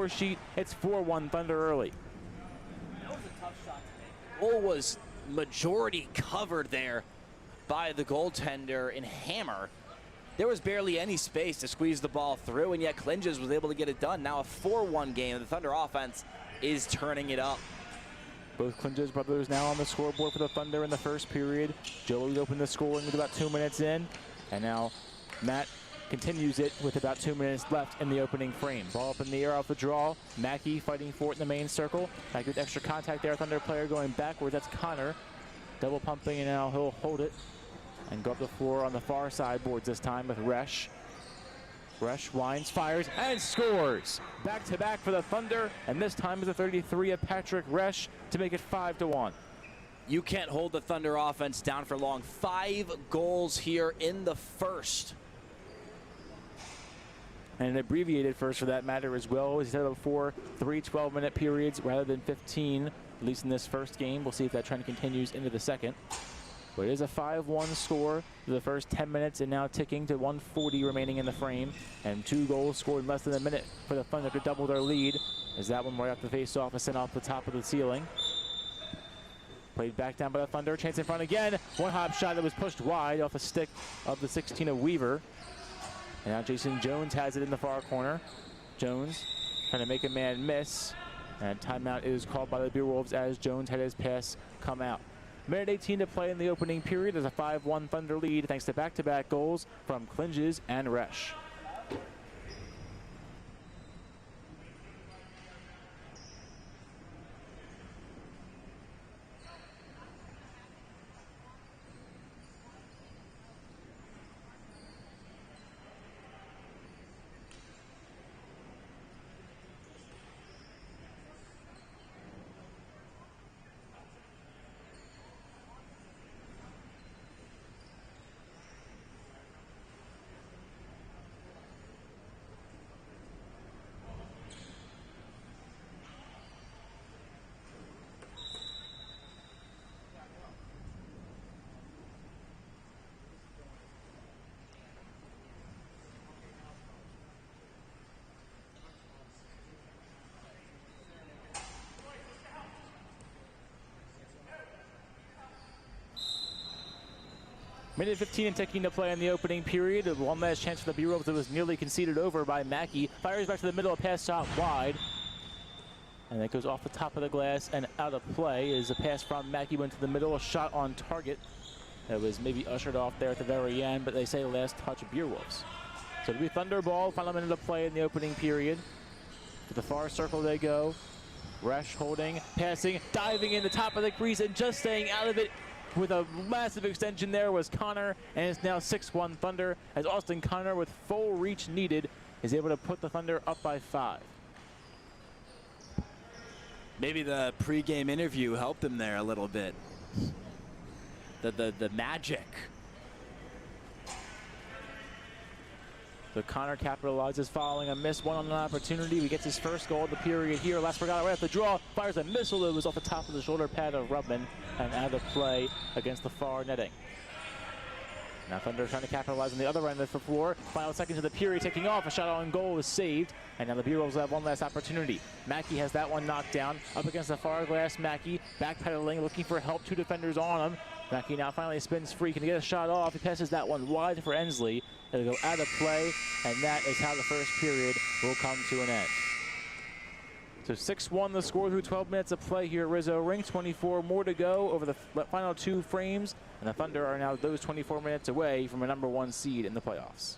score sheet, it's 4-1 Thunder early. That was a tough shot to make. The goal was majority covered there by the goaltender in Hammer. There was barely any space to squeeze the ball through, and yet Clinges was able to get it done. Now a 4-1 game. The Thunder offense is turning it up. Both Clinges brothers now on the scoreboard for the Thunder in the first period. Joey's opened the scoring with about 2 minutes in, and now Matt continues it with about 2 minutes left in the opening frame. Ball up in the air off the draw. Mackey fighting for it in the main circle. Mackey with extra contact there. Thunder player going backwards. That's Connor. Double pumping, and now he'll hold it and go up the floor on the far side boards this time with Resch. Resch winds, fires, and scores. Back-to-back for the Thunder, and this time is a 33 of Patrick Resch to make it 5-1. You can't hold the Thunder offense down for long. 5 goals here in the first. And an abbreviated first for that matter as well. As he said before, 3 12-minute periods rather than 15, at least in this first game. We'll see if that trend continues into the second. But it is a 5-1 score for the first 10 minutes, and now ticking to 1:40 remaining in the frame. And 2 goals scored in less than a minute for the Thunder to double their lead, as that one right off the face-off is sent off the top of the ceiling. Played back down by the Thunder. Chance in front again. One hop shot that was pushed wide off the stick of the 16 of Weaver. And now Jason Jones has it in the far corner. Jones trying to make a man miss. And timeout is called by the Beerwolves as Jones had his pass come out. Minute 18 to play in the opening period. There's a 5-1 Thunder lead thanks to back-to-back goals from Clinges and Resch. Minute 15 and ticking to play in the opening period. One last chance for the Beerwolves that was nearly conceded over by Mackey. Fires back to the middle, a pass shot wide. And that goes off the top of the glass and out of play as a pass from Mackey went to the middle, a shot on target. That was maybe ushered off there at the very end, but they say last touch Beerwolves. So it'll be Thunder ball, final minute of play in the opening period. To the far circle they go. Resch holding, passing, diving in the top of the crease and just staying out of it with a massive extension there was Connor, and it's now 6-1 Thunder as Austin Connor, with full reach needed, is able to put the Thunder up by 5. Maybe the pregame interview helped him there a little bit. The magic. So Connor capitalizes following a miss, one on an opportunity. He gets his first goal of the period here. Laspergata right off the draw, fires a missile that was off the top of the shoulder pad of Rubman and out of play against the far netting. Now Thunder trying to capitalize on the other end of the floor. Final seconds of the period taking off. A shot on goal is saved. And now the Beerwolves have one last opportunity. Mackey has that one knocked down. Up against the far glass, Mackey backpedaling, looking for help. 2 defenders on him. Mackey now finally spins free. Can he get a shot off? He passes that one wide for Ensley. It'll go out of play, and that is how the first period will come to an end. So 6-1 the score through 12 minutes of play here at Rizzo Rink. 24 more to go over the final 2 frames, and the Thunder are now those 24 minutes away from a #1 seed in the playoffs.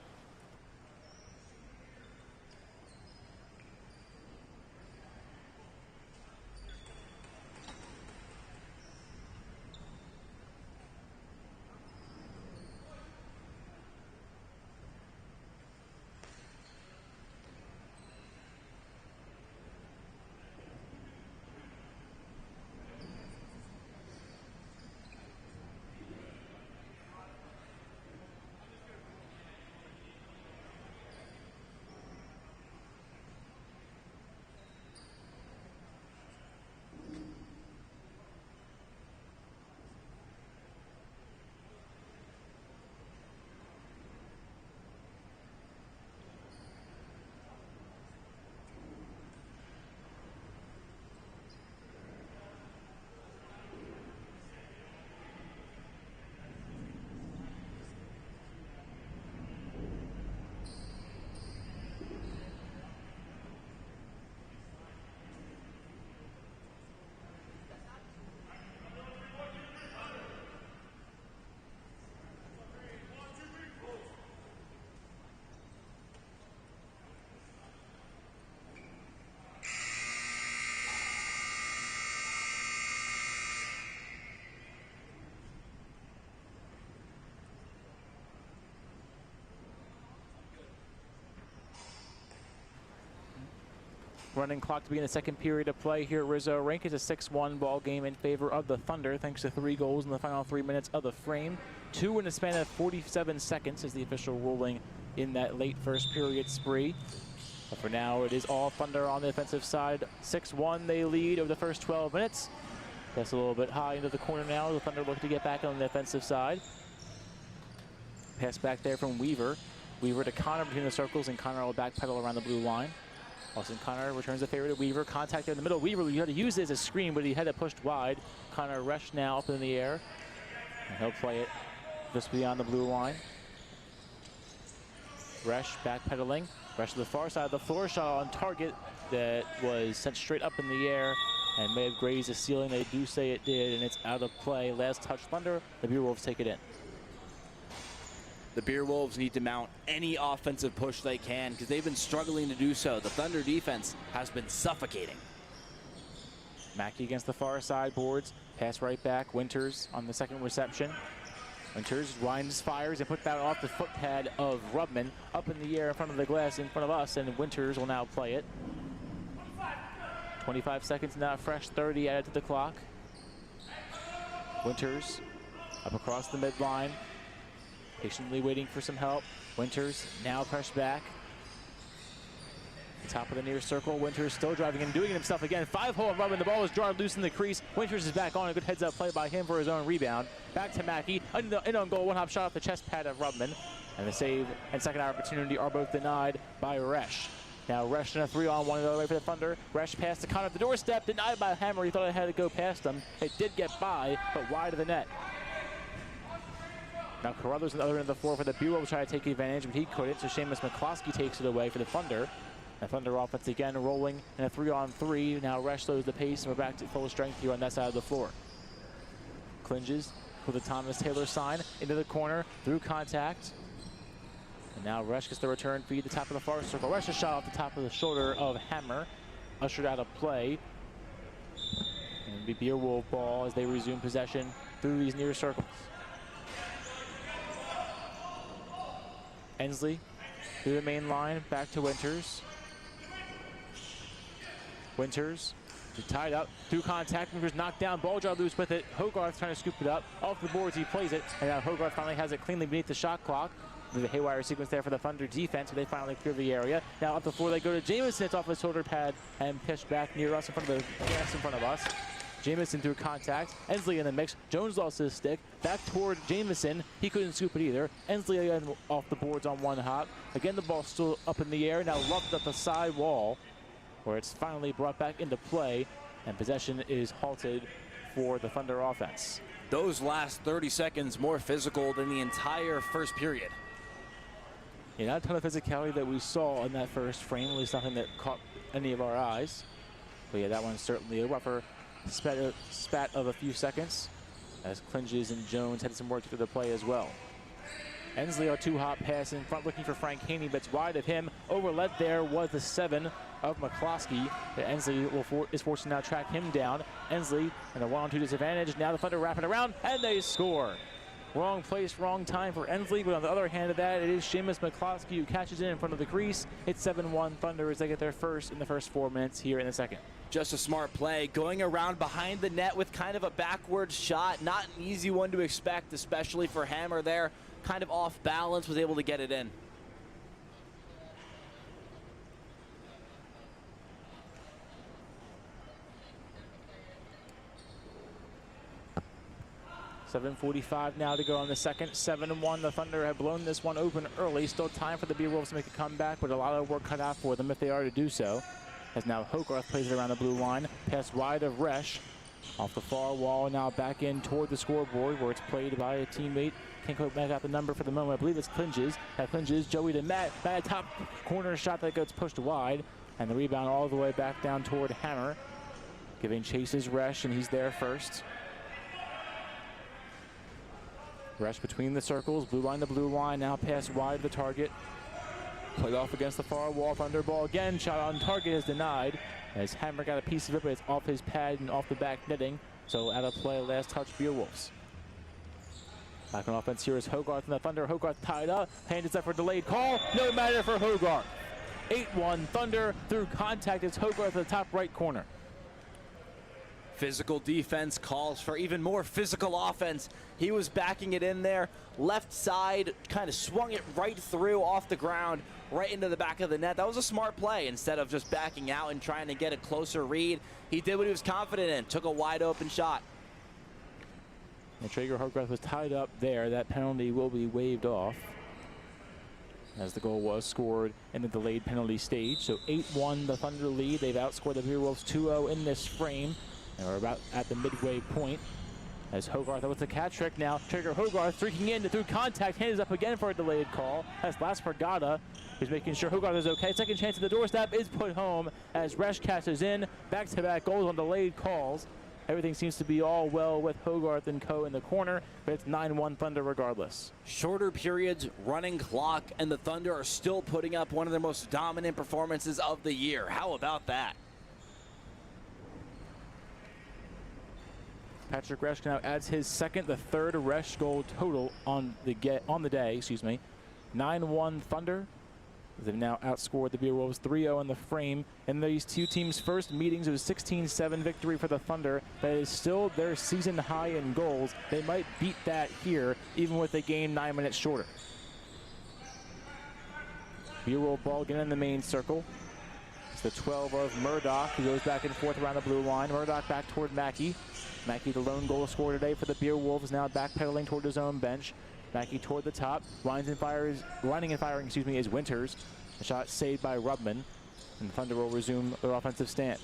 running clock to begin the second period of play here at Rizzo Rink. It's a 6-1 ball game in favor of the Thunder, thanks to 3 goals in the final 3 minutes of the frame. 2 in the span of 47 seconds is the official ruling in that late first period spree. But for now, it is all Thunder on the offensive side. 6-1 they lead over the first 12 minutes. That's a little bit high into the corner now. The Thunder look to get back on the offensive side. Pass back there from Weaver. Weaver to Connor between the circles, and Connor will backpedal around the blue line. Austin Connor returns the favor to Weaver. Contact there in the middle. Weaver, you had to use it as a screen, but he had it pushed wide. Connor Resch now up in the air. And he'll play it just beyond the blue line. Resch backpedaling. Resch to the far side of the floor. Shot on target that was sent straight up in the air and may have grazed the ceiling. They do say it did, and it's out of play. Last touch Thunder. The Beerwolves take it in. The Beerwolves need to mount any offensive push they can because they've been struggling to do so. The Thunder defense has been suffocating. Mackey against the far side boards. Pass right back. Winters on the second reception. Winters winds, fires, and puts that off the foot pad of Rubman up in the air in front of the glass in front of us, and Winters will now play it. 25 seconds now, fresh 30 added to the clock. Winters up across the midline. Patiently waiting for some help. Winters now pressed back. Top of the near circle. Winters still driving and doing it himself again. 5-hole and Rubman. The ball is jarred loose in the crease. Winters is back on. A good heads-up play by him for his own rebound. Back to Mackey. In on goal. One-hop shot off the chest pad of Rubman. And the save and second opportunity are both denied by Resch. Now Resch in a 3-on-1 the other way for the Thunder. Resch passed to Connor at the doorstep. Denied by Hammer. He thought it had to go past him. It did get by, but wide of the net. Now Carruthers on the other end of the floor for the Bureau will try to take advantage, but he couldn't, so Seamus McCloskey takes it away for the Thunder. The Thunder offense again rolling in a 3-on-3. Now Resch slows the pace, and we're back to full strength here on that side of the floor. Clinges with the Thomas Taylor sign into the corner through contact. And now Resch gets the return feed, the top of the far circle. Resch's shot off the top of the shoulder of Hammer, ushered out of play. And the Beerwolf ball as they resume possession through these near circles. Ensley through the main line, back to Winters. Winters tied up through contact. Winters knocked down, ball draw loose with it. Hogarth trying to scoop it up off the boards. He plays it, and now Hogarth finally has it cleanly beneath the shot clock. There's a haywire sequence there for the Thunder defense, but they finally clear the area. Now up the floor they go to Jamison. It's off his shoulder pad and pitched back near us in front of the grass in front of us. Jamison through contact. Ensley in the mix. Jones lost his stick. Back toward Jamison. He couldn't scoop it either. Ensley again off the boards on one hop. Again, the ball still up in the air. Now lumped up the side wall, where it's finally brought back into play, and possession is halted for the Thunder offense. Those last 30 seconds more physical than the entire first period. Yeah, not a ton of physicality that we saw in that first frame, at least nothing that caught any of our eyes. But yeah, that one's certainly a rougher spat of a few seconds, as Clinges and Jones had some work to do the play as well. Ensley, a 2-hop pass in front, looking for Frank Haney, but it's wide of him. Overled there was the 7 of McCloskey. Ensley is forced to now track him down. Ensley in a 1-on-2 disadvantage. Now the Thunder wrap it around, and they score. Wrong place, wrong time for Ensley, but on the other hand of that, it is Seamus McCloskey who catches it in front of the crease. It's 7-1 Thunder as they get their first in the first 4 minutes here in the second. Just a smart play, going around behind the net with kind of a backward shot. Not an easy one to expect, especially for Hammer there. Kind of off balance, was able to get it in. .7:45 now to go on the second. 7-1. The Thunder have blown this one open early. Still time for the Beerwolves to make a comeback, but a lot of work cut out for them if they are to do so. As now Hogarth plays it around the blue line. Pass wide of Resch. Off the far wall, now back in toward the scoreboard where it's played by a teammate. Can't quite make out the number for the moment. I believe it's Clinges. Clinges, Joey to Matt. Matt, top corner shot that gets pushed wide. And the rebound all the way back down toward Hammer. Giving chases Resch, and he's there first. Resch between the circles, blue line to blue line, now pass wide of the target. Played off against the far wall, Thunder ball again, shot on target is denied. As Hammer got a piece of it, but it's off his pad and off the back netting. So out of play, last touch, Beerwolves. Back on offense here is Hogarth and the Thunder. Hogarth tied up, hand is up for delayed call, no matter for Hogarth. 8-1 Thunder through contact. It's Hogarth at the top right corner. Physical defense calls for even more physical offense. He was backing it in there. Left side, kind of swung it right through off the ground, right into the back of the net. That was a smart play. Instead of just backing out and trying to get a closer read, he did what he was confident in, took a wide open shot. And Traeger Hogarth was tied up there. That penalty will be waived off, as the goal was scored in the delayed penalty stage. So 8-1 the Thunder lead. They've outscored the Beerwolves 2-0 in this frame. And we're about at the midway point as Hogarth with the cat trick now. Traeger Hogarth streaking in through contact, hands up again for a delayed call. That's Laspragada, who's making sure Hogarth is okay. Second chance at the doorstep is put home as Resch catches in. Back-to-back goals on delayed calls. Everything seems to be all well with Hogarth and co in the corner, but it's 9-1 Thunder regardless. Shorter periods, running clock, and the Thunder are still putting up one of their most dominant performances of the year. How about that? Patrick Resch now adds his second, the third Resch goal total on the day. 9-1 Thunder. They've now outscored the Beerwolves 3-0 in the frame. In these two teams' first meetings, it was 16-7 victory for the Thunder. That is still their season high in goals. They might beat that here, even with the game 9 minutes shorter. Beerwolf ball again in the main circle. It's the 12 of Murdoch, who goes back and forth around the blue line. Murdoch back toward Mackey. Mackey, the lone goal scorer today for the Beerwolves, now backpedaling toward his own bench. Mackey toward the top, running and firing, is Winters. The shot saved by Rubman, and the Thunder will resume their offensive stand.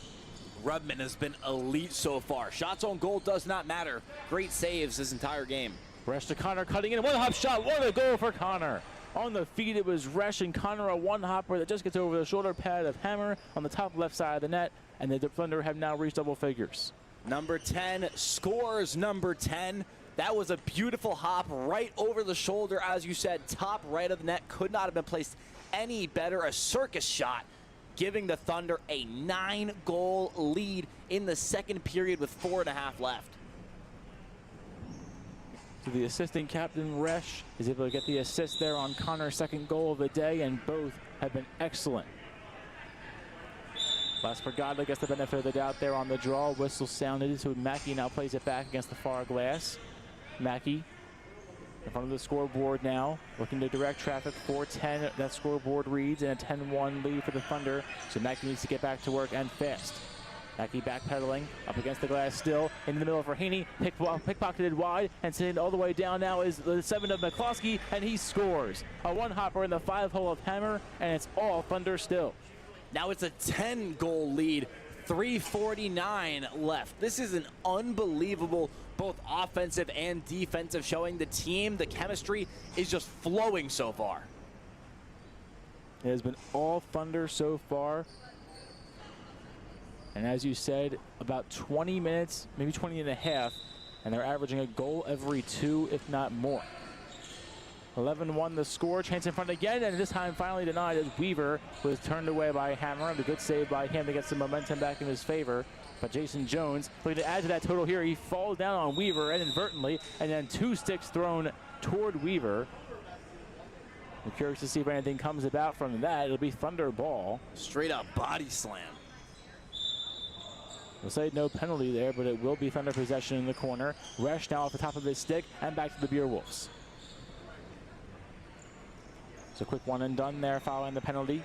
Rubman has been elite so far. Shots on goal does not matter. Great saves this entire game. Resch to Connor cutting in, one-hop shot, what a goal for Connor. On the feet, it was Resch and Connor, a one-hopper that just gets over the shoulder pad of Hammer on the top left side of the net, and the Thunder have now reached double figures. Number 10 scores number 10. That was a beautiful hop right over the shoulder, as you said, top right of the net. Could not have been placed any better. A circus shot, giving the Thunder a 9-goal lead in the second period with 4.5 left. So the assistant captain, Resch, is able to get the assist there on Connor's second goal of the day, and both have been excellent. Laspragada gets the benefit of the doubt there on the draw. Whistle sounded, so Mackey now plays it back against the far glass. Mackey in front of the scoreboard now, looking to direct traffic. 4-10, that scoreboard reads, and a 10-1 lead for the Thunder. So Mackey needs to get back to work and fast. Mackey backpedaling, up against the glass still, into the middle for Haney, pickpocketed wide, and sitting all the way down now is the 7 of McCloskey, and he scores. A one-hopper in the 5-hole of Hammer, and it's all Thunder still. Now it's a 10-goal lead, 3:49 left. This is an unbelievable both offensive and defensive showing. The team, the chemistry is just flowing so far. It has been all Thunder so far. And as you said, about 20 minutes, maybe 20 and a half, and they're averaging a goal every 2, if not more. 11-1 the score, chance in front again, and this time finally denied as Weaver was turned away by Hammer. A good save by him to get some momentum back in his favor. But Jason Jones looking to add to that total here. He falls down on Weaver inadvertently, and then 2 sticks thrown toward Weaver. I'm curious to see if anything comes about from that. It'll be Thunder ball. Straight up body slam. We'll say no penalty there, but it will be Thunder possession in the corner. Resch now off the top of his stick and back to the Beerwolves. So quick one and done there following the penalty.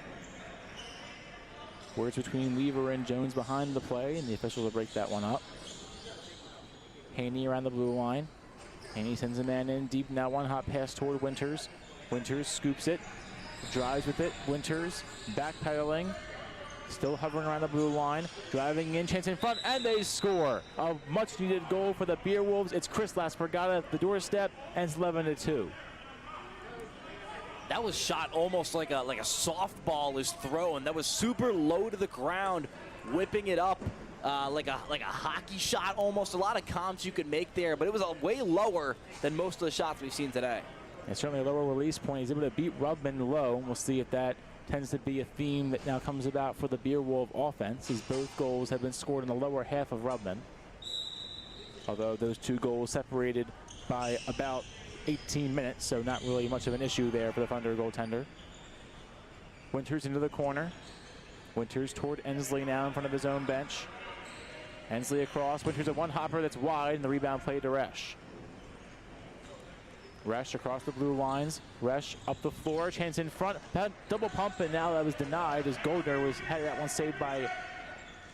Words between Weaver and Jones behind the play, and the official will break that one up. Haney around the blue line. Haney sends a man in deep, now one hop pass toward Winters. Winters scoops it, drives with it. Winters backpedaling, still hovering around the blue line, driving in, chance in front, and they score. A much needed goal for the Beerwolves. It's Chris Laspragada at the doorstep, and it's 11-2. That was shot almost like a softball is thrown. That was super low to the ground, whipping it up like a hockey shot almost. A lot of comps you could make there, but it was way lower than most of the shots we've seen today. And certainly a lower release point. He's able to beat Rubman low. We'll see if that tends to be a theme that now comes about for the Beerwolf offense, as both goals have been scored in the lower half of Rubman. Although those 2 goals separated by about 18 minutes, so not really much of an issue there for the Thunder goaltender. Winters into the corner. Winters toward Ensley now in front of his own bench. Ensley across. Winters a one-hopper that's wide, and the rebound played to Resch. Resch across the blue lines. Resch up the floor. Chance in front. That double pump, and now that was denied as Goldner had that one saved by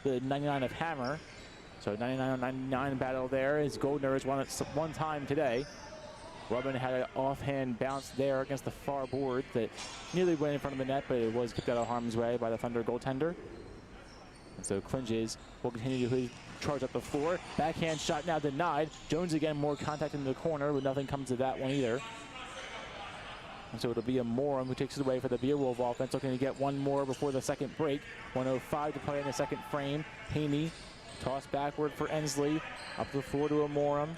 the 99 of Hammer. So 99-99 battle there as Goldner has won it one time today. Rubin had an offhand bounce there against the far board that nearly went in front of the net, but it was kept out of harm's way by the Thunder goaltender. And so Clinges will continue to charge up the floor. Backhand shot now denied. Jones again, more contact in the corner, but nothing comes of that one either. And so it'll be a Morum who takes it away for the Beerwolf offense, looking to get one more before the second break. 1:05 to play in the second frame. Haney toss backward for Ensley. Up the floor to a Morum.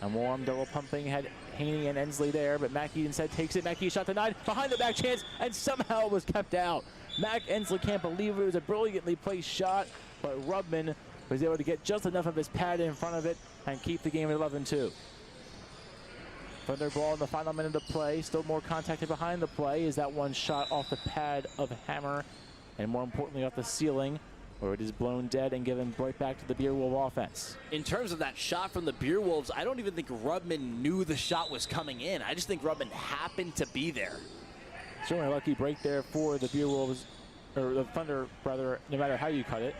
A Morum double pumping, had Haney and Ensley there, but Mackey instead takes it. Mackey shot denied, behind the back chance, and somehow was kept out. Ensley can't believe it. It was a brilliantly placed shot, but Rubman was able to get just enough of his pad in front of it and keep the game at 11-2. Thunder ball in the final minute of play. Still more contacted behind the play. Is that one shot off the pad of Hammer, and more importantly off the ceiling, where it is blown dead and given right back to the Beerwolf offense. In terms of that shot from the Beerwolves, I don't even think Rubman knew the shot was coming in. I just think Rubman happened to be there. Certainly a lucky break there for the Beerwolves, or the Thunder, rather, no matter how you cut it.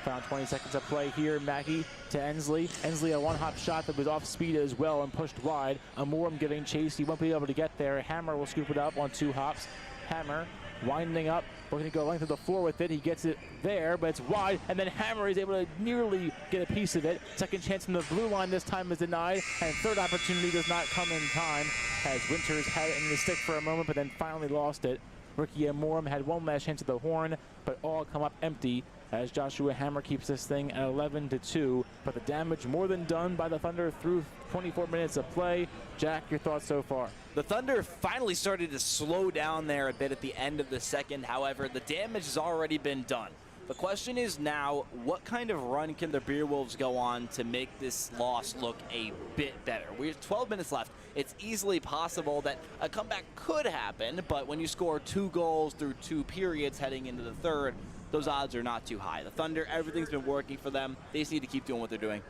Found 20 seconds of play here. Mackey to Ensley. Ensley a one-hop shot that was off speed as well and pushed wide. Amorum getting chased. He won't be able to get there. Hammer will scoop it up on 2 hops. Hammer winding up, looking to go length of the floor with it. He gets it there, but it's wide, and then Hammer is able to nearly get a piece of it. Second chance from the blue line this time is denied, and third opportunity does not come in time, as Winters had it in the stick for a moment, but then finally lost it. Ricky Amorum had one last chance at the horn, but all come up empty as Joshua Hammer keeps this thing at 11-2. But the damage more than done by the Thunder through 24 minutes of play. Jack, your thoughts so far? The Thunder finally started to slow down there a bit at the end of the second. However, the damage has already been done. The question is now, what kind of run can the Beerwolves go on to make this loss look a bit better? We have 12 minutes left. It's easily possible that a comeback could happen, but when you score 2 goals through 2 periods heading into the third, those odds are not too high. The Thunder, everything's been working for them. They just need to keep doing what they're doing.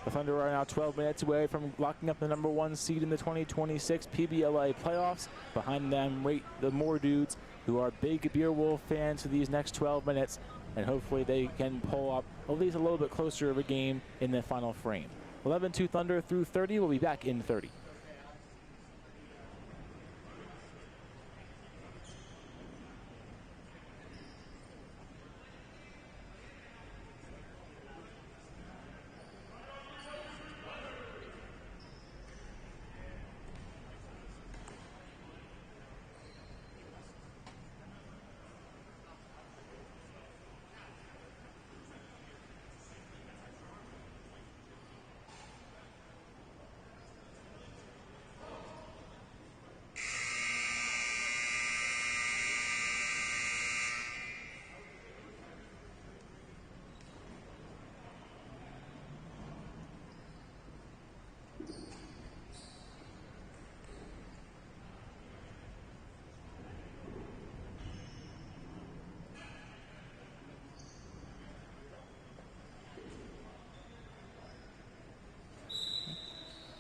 The Thunder are now 12 minutes away from locking up the #1 seed in the 2026 PBLA playoffs. Behind them wait the Moore dudes, who are big Beerwolf fans for these next 12 minutes, and hopefully they can pull up at least a little bit closer of a game in the final frame. 11-2 Thunder through 30. We'll be back in 30.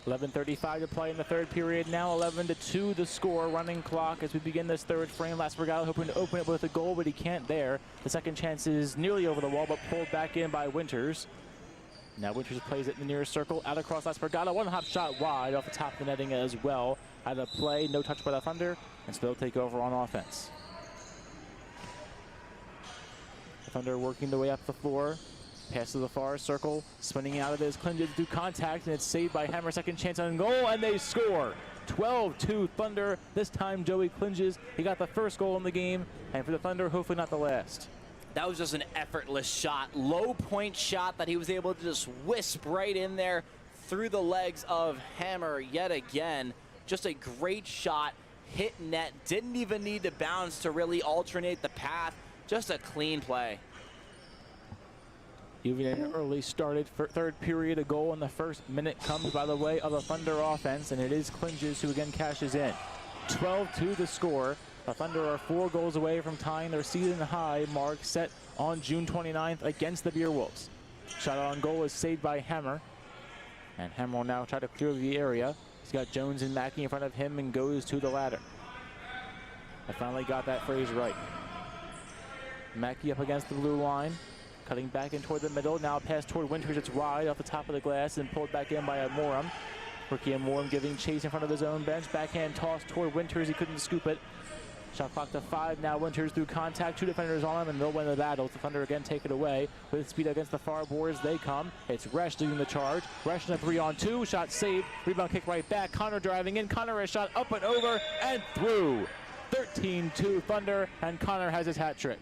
.11:35 to play in the third period now. 11-2 the score. Running clock as we begin this third frame. Laspergata hoping to open it with a goal, but he can't there. The second chance is nearly over the wall, but pulled back in by Winters. Now Winters plays it in the nearest circle. Out across Laspergata. One hop shot wide off the top of the netting as well. Out of play. No touch by the Thunder. And so they'll take over on offense. The Thunder working their way up the floor. Pass to the far circle, spinning out of this. Clinges do contact, and it's saved by Hammer. Second chance on goal, and they score. 12-2 Thunder. This time, Joey Clinges. He got the first goal in the game, and for the Thunder, hopefully not the last. That was just an effortless shot. Low point shot that he was able to just wisp right in there through the legs of Hammer yet again. Just a great shot. Hit net. Didn't even need to bounce to really alternate the path. Just a clean play. Even an early started for third period, a goal in the first minute comes by the way of the Thunder offense, and it is Clinges who again cashes in. 12-2 the score. The Thunder are 4 goals away from tying their season high mark set on June 29th against the Beerwolves. Shot on goal is saved by Hammer. And Hammer will now try to clear the area. He's got Jones and Mackey in front of him and goes to the ladder. I finally got that phrase right. Mackey up against the blue line. Cutting back in toward the middle. Now pass toward Winters. It's wide off the top of the glass and pulled back in by Amorum. Rookie Amorum giving chase in front of his own bench. Backhand toss toward Winters. He couldn't scoop it. Shot clock to 5. Now Winters through contact. 2 defenders on him, and they'll win the battle. The Thunder again take it away. With speed against the far boards, they come. It's Resch leading the charge. Resch in a 3-on-2. Shot saved. Rebound kick right back. Connor driving in. Connor has shot up and over and through. 13-2 Thunder, and Connor has his hat trick.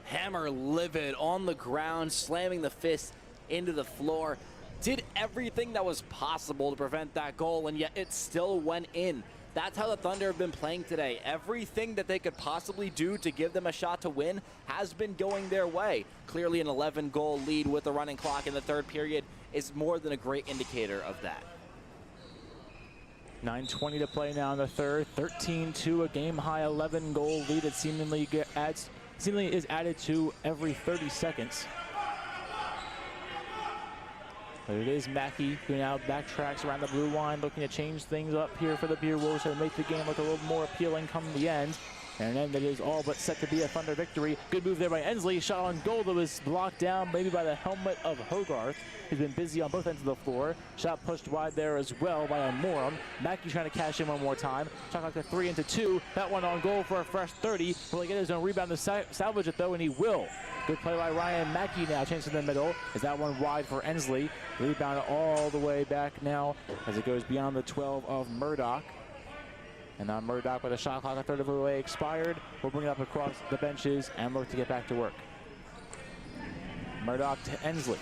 Hammer livid on the ground, slamming the fist into the floor. Did everything that was possible to prevent that goal, and yet it still went in. That's how the Thunder have been playing today. Everything that they could possibly do to give them a shot to win has been going their way. Clearly an 11-goal lead with the running clock in the third period is more than a great indicator of that. 9:20 to play now in the third. 13-2, a game-high 11-goal lead. It seemingly is added to every 30 seconds. But it is Mackey who now backtracks around the blue line, looking to change things up here for the Beerwolves to make the game look a little more appealing come the end. And then that is all but set to be a Thunder victory. Good move there by Ensley. Shot on goal that was blocked down maybe by the helmet of Hogarth. He's been busy on both ends of the floor. Shot pushed wide there as well by Amorum. Mackey trying to cash in one more time. Shot like a 3-2. That one on goal for a fresh 30. Will he get his own rebound to salvage it though? And he will. Good play by Ryan Mackey now. Chance in the middle. Is that one wide for Ensley? Rebound all the way back now as it goes beyond the 12 of Murdoch. And now Murdoch with a shot clock, a third of the way expired. We'll bring it up across the benches and look to get back to work. Murdoch to Ensley.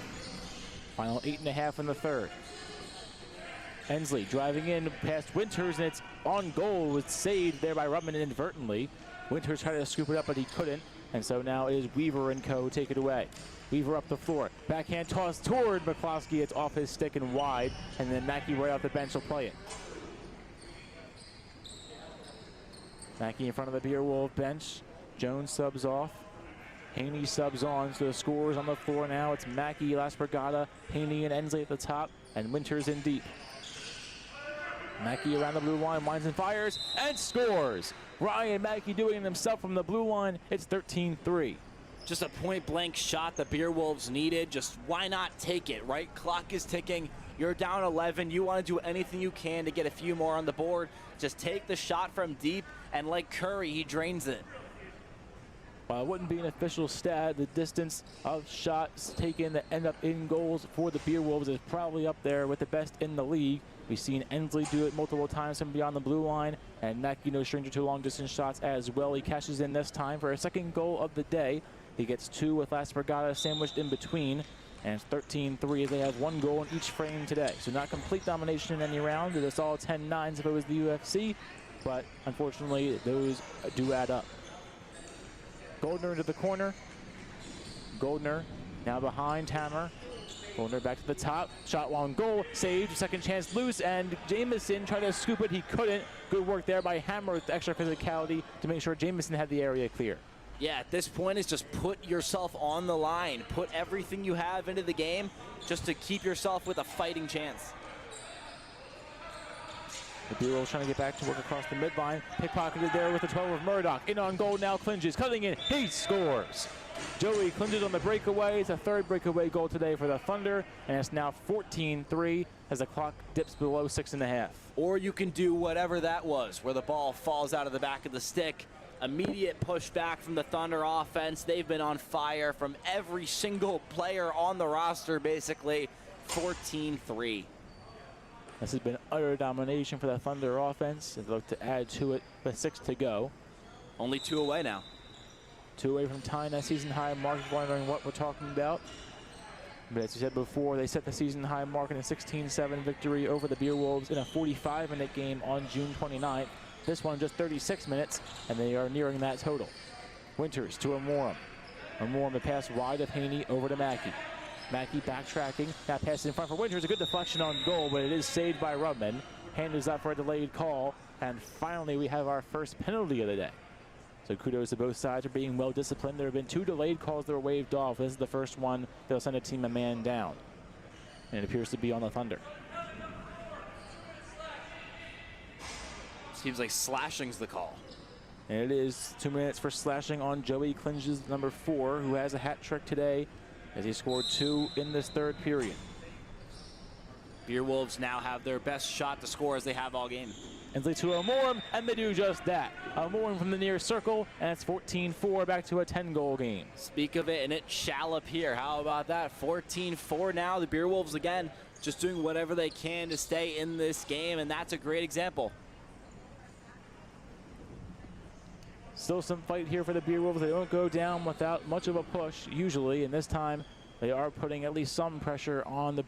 Final 8.5 in the third. Ensley driving in past Winters, and it's on goal. It's saved there by Rubman inadvertently. Winters tried to scoop it up, but he couldn't. And so now it is Weaver and co. take it away. Weaver up the floor. Backhand toss toward McCloskey. It's off his stick and wide. And then Mackey right off the bench will play it. Mackey in front of the Beerwolf bench. Jones subs off. Haney subs on. So the scores on the floor now. It's Mackey, Laspragada, Haney, and Ensley at the top. And Winters in deep. Mackey around the blue line, winds and fires, and scores. Ryan Mackey doing it himself from the blue line. It's 13-3. Just a point-blank shot the Beerwolves needed. Just why not take it, right? Clock is ticking. You're down 11. You want to do anything you can to get a few more on the board. Just take the shot from deep, and like Curry, he drains it. While it wouldn't be an official stat, the distance of shots taken that end up in goals for the Beerwolves is probably up there with the best in the league. We've seen Ensley do it multiple times from beyond the blue line, and Mackey no stranger to long-distance shots as well. He cashes in this time for a second goal of the day. He gets 2 with Laspragada sandwiched in between, and it's 13-3 as they have 1 goal in each frame today. So not complete domination in any round. It's all 10-9s if it was the UFC, but unfortunately those do add up. Goldner into the corner. Goldner now behind Hammer. Goldner back to the top. Shot on goal. Saved. Second chance loose. And Jamison tried to scoop it. He couldn't. Good work there by Hammer with extra physicality to make sure Jamison had the area clear. Yeah, at this point, it's just put yourself on the line. Put everything you have into the game just to keep yourself with a fighting chance. The Beerwolves trying to get back to work across the midline. Pickpocketed there with the 12 of Murdoch. In on goal now, Clinges. Cutting in. He scores. Joey Clinges on the breakaway. It's a third breakaway goal today for the Thunder. And it's now 14-3 as the clock dips below 6.5. Or you can do whatever that was, where the ball falls out of the back of the stick. Immediate pushback from the Thunder offense. They've been on fire from every single player on the roster, basically. 14-3. This has been utter domination for the Thunder offense. They look to add to it with 6 to go. Only 2 away now. 2 away from tying that season high mark. Wondering what we're talking about. But as we said before, they set the season high mark in a 16-7 victory over the Beerwolves in a 45-minute game on June 29th. This one just 36 minutes, and they are nearing that total. Winters to Amorum. Amorum the pass wide of Haney over to Mackey. Mackey backtracking. That pass in front for Winters. A good deflection on goal, but it is saved by Rubman. Hand is up for a delayed call. And finally, we have our first penalty of the day. So kudos to both sides for being well disciplined. There have been 2 delayed calls that were waved off. This is the first one that'll send a team a man down. And it appears to be on the Thunder. Seems like slashing's the call. And it is 2 minutes for slashing on Joey Klinge's number 4, who has a hat trick today as he scored 2 in this third period. Beerwolves now have their best shot to score as they have all game. Ensley to Amorim, and they do just that. Amorim from the near circle, and it's 14-4, back to a 10-goal game. Speak of it, and it shall appear. How about that? 14-4 now. The Beerwolves, again, just doing whatever they can to stay in this game, and that's a great example. Still some fight here for the Beerwolves. They don't go down without much of a push, usually, and this time they are putting at least some pressure on the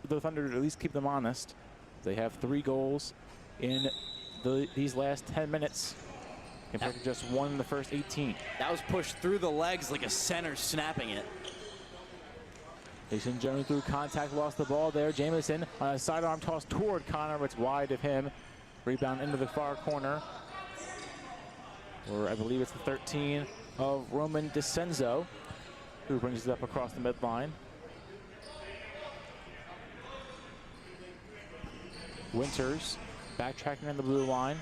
the Thunder to at least keep them honest. They have 3 goals in these last 10 minutes compared to just 1 in the first 18. That was pushed through the legs like a center snapping it. Jason Jones through contact, lost the ball there. Jamison on a sidearm toss toward Connor, but it's wide of him. Rebound into the far corner. Or I believe it's the 13 of Roman DeCenzo, who brings it up across the midline. Winters backtracking on the blue line.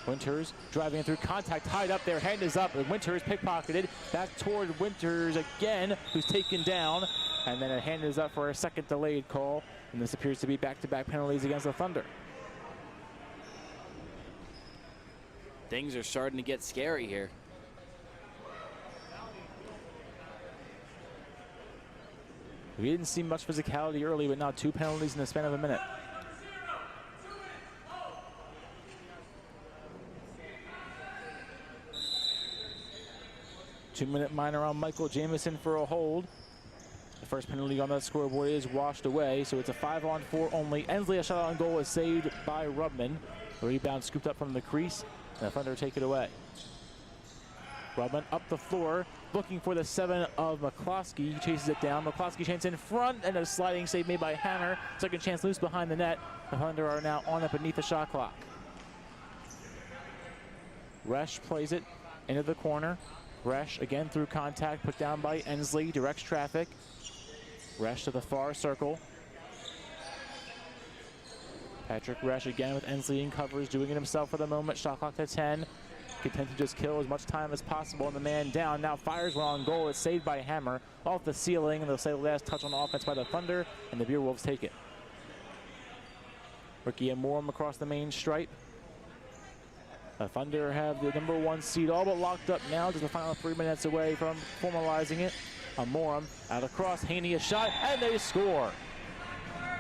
Winters driving in through contact, tied up there, hand is up, and Winters pickpocketed. Back toward Winters again, who's taken down, and then a hand is up for a second delayed call, and this appears to be back-to-back penalties against the Thunder. Things are starting to get scary here. We didn't see much physicality early, but now 2 penalties in the span of a minute. Two-minute minor on Michael Jamison for a hold. The first penalty on that scoreboard is washed away, so it's a 5-on-4 only. Ensley, a shot on goal, is saved by Rubman. The rebound scooped up from the crease, and the Thunder take it away. Rubman up the floor, looking for the 7 of McCloskey. He chases it down. McCloskey chance in front, and a sliding save made by Hammer. Second chance loose behind the net. The Thunder are now on it beneath the shot clock. Resch plays it into the corner. Resch again through contact, put down by Ensley, directs traffic. Resch to the far circle. Patrick Resch again with Ensley in covers, doing it himself for the moment. Shot clock to 10. Content to just kill as much time as possible, and the man down. Now fires one on goal. It's saved by Hammer off the ceiling, and they'll say the last touch on offense by the Thunder, and the Beerwolves take it. Ricky Amorim across the main stripe. The Thunder have the number 1 seed all but locked up now, just the final 3 minutes away from formalizing it. Amorim out across, Haney a shot, and they score.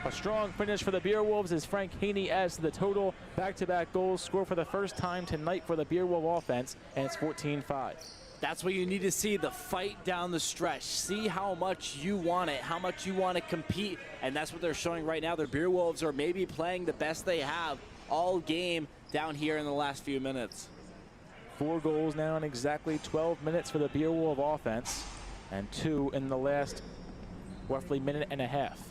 A strong finish for the Beerwolves as Frank Haney adds to the total. Back-to-back goals score for the first time tonight for the Beerwolf offense, and it's 14-5. That's what you need to see, the fight down the stretch. See how much you want it, how much you want to compete, and that's what they're showing right now. The Beerwolves are maybe playing the best they have all game down here in the last few minutes. 4 goals now in exactly 12 minutes for the Beerwolf offense, and 2 in the last roughly minute and a half.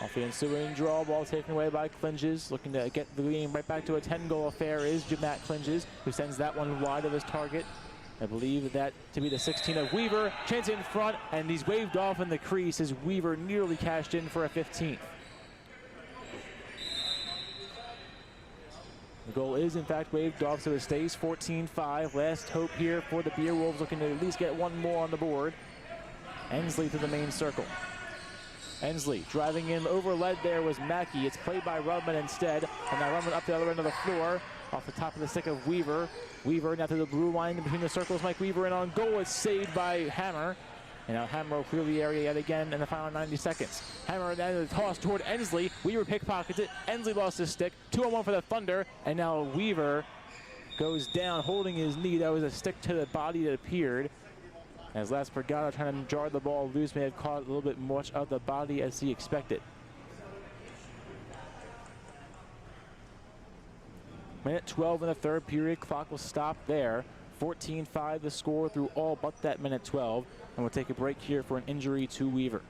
Off the ensuing draw, ball taken away by Klinges. Looking to get the game right back to a 10-goal affair is Matt Klinges, who sends that one wide of his target. I believe that to be the 16 of Weaver. Chance in front, and he's waved off in the crease as Weaver nearly cashed in for a 15th. The goal is, in fact, waved off, so it stays 14-5. Last hope here for the Beerwolves, looking to at least get 1 more on the board. Ensley to the main circle. Ensley driving in, overled there was Mackey. It's played by Rubman instead, and now Rubman up the other end of the floor, off the top of the stick of Weaver. Weaver now to the blue line in between the circles. Mike Weaver in on goal. It's saved by Hammer. And now Hammer will clear the area yet again in the final 90 seconds. Hammer then the toss toward Ensley. Weaver pickpockets it. Ensley lost his stick. 2-on-1 for the Thunder. And now Weaver goes down holding his knee. That was a stick to the body that appeared. As Las Brigada trying to jar the ball loose, may have caught a little bit much of the body as he expected. Minute 12 in the third period. Clock will stop there. 14-5 the score through all but that minute 12. And we'll take a break here for an injury to Weaver.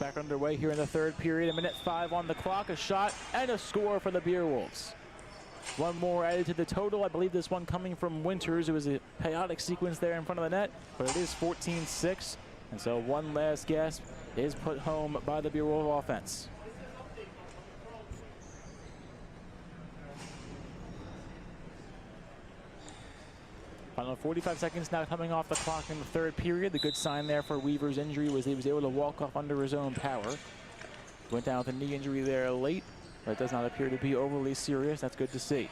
back underway here in the third period. 1:05 on the clock. A shot and a score for the Beer Wolves. One more added to the total. I believe this one coming from Winters. It was a chaotic sequence there in front of the net, but it is 14-6. And so one last gasp is put home by the Beer Wolf offense. Final 45 seconds now coming off the clock in the third period. The good sign there for Weaver's injury was he was able to walk off under his own power. Went down with a knee injury there late, but it does not appear to be overly serious. That's good to see.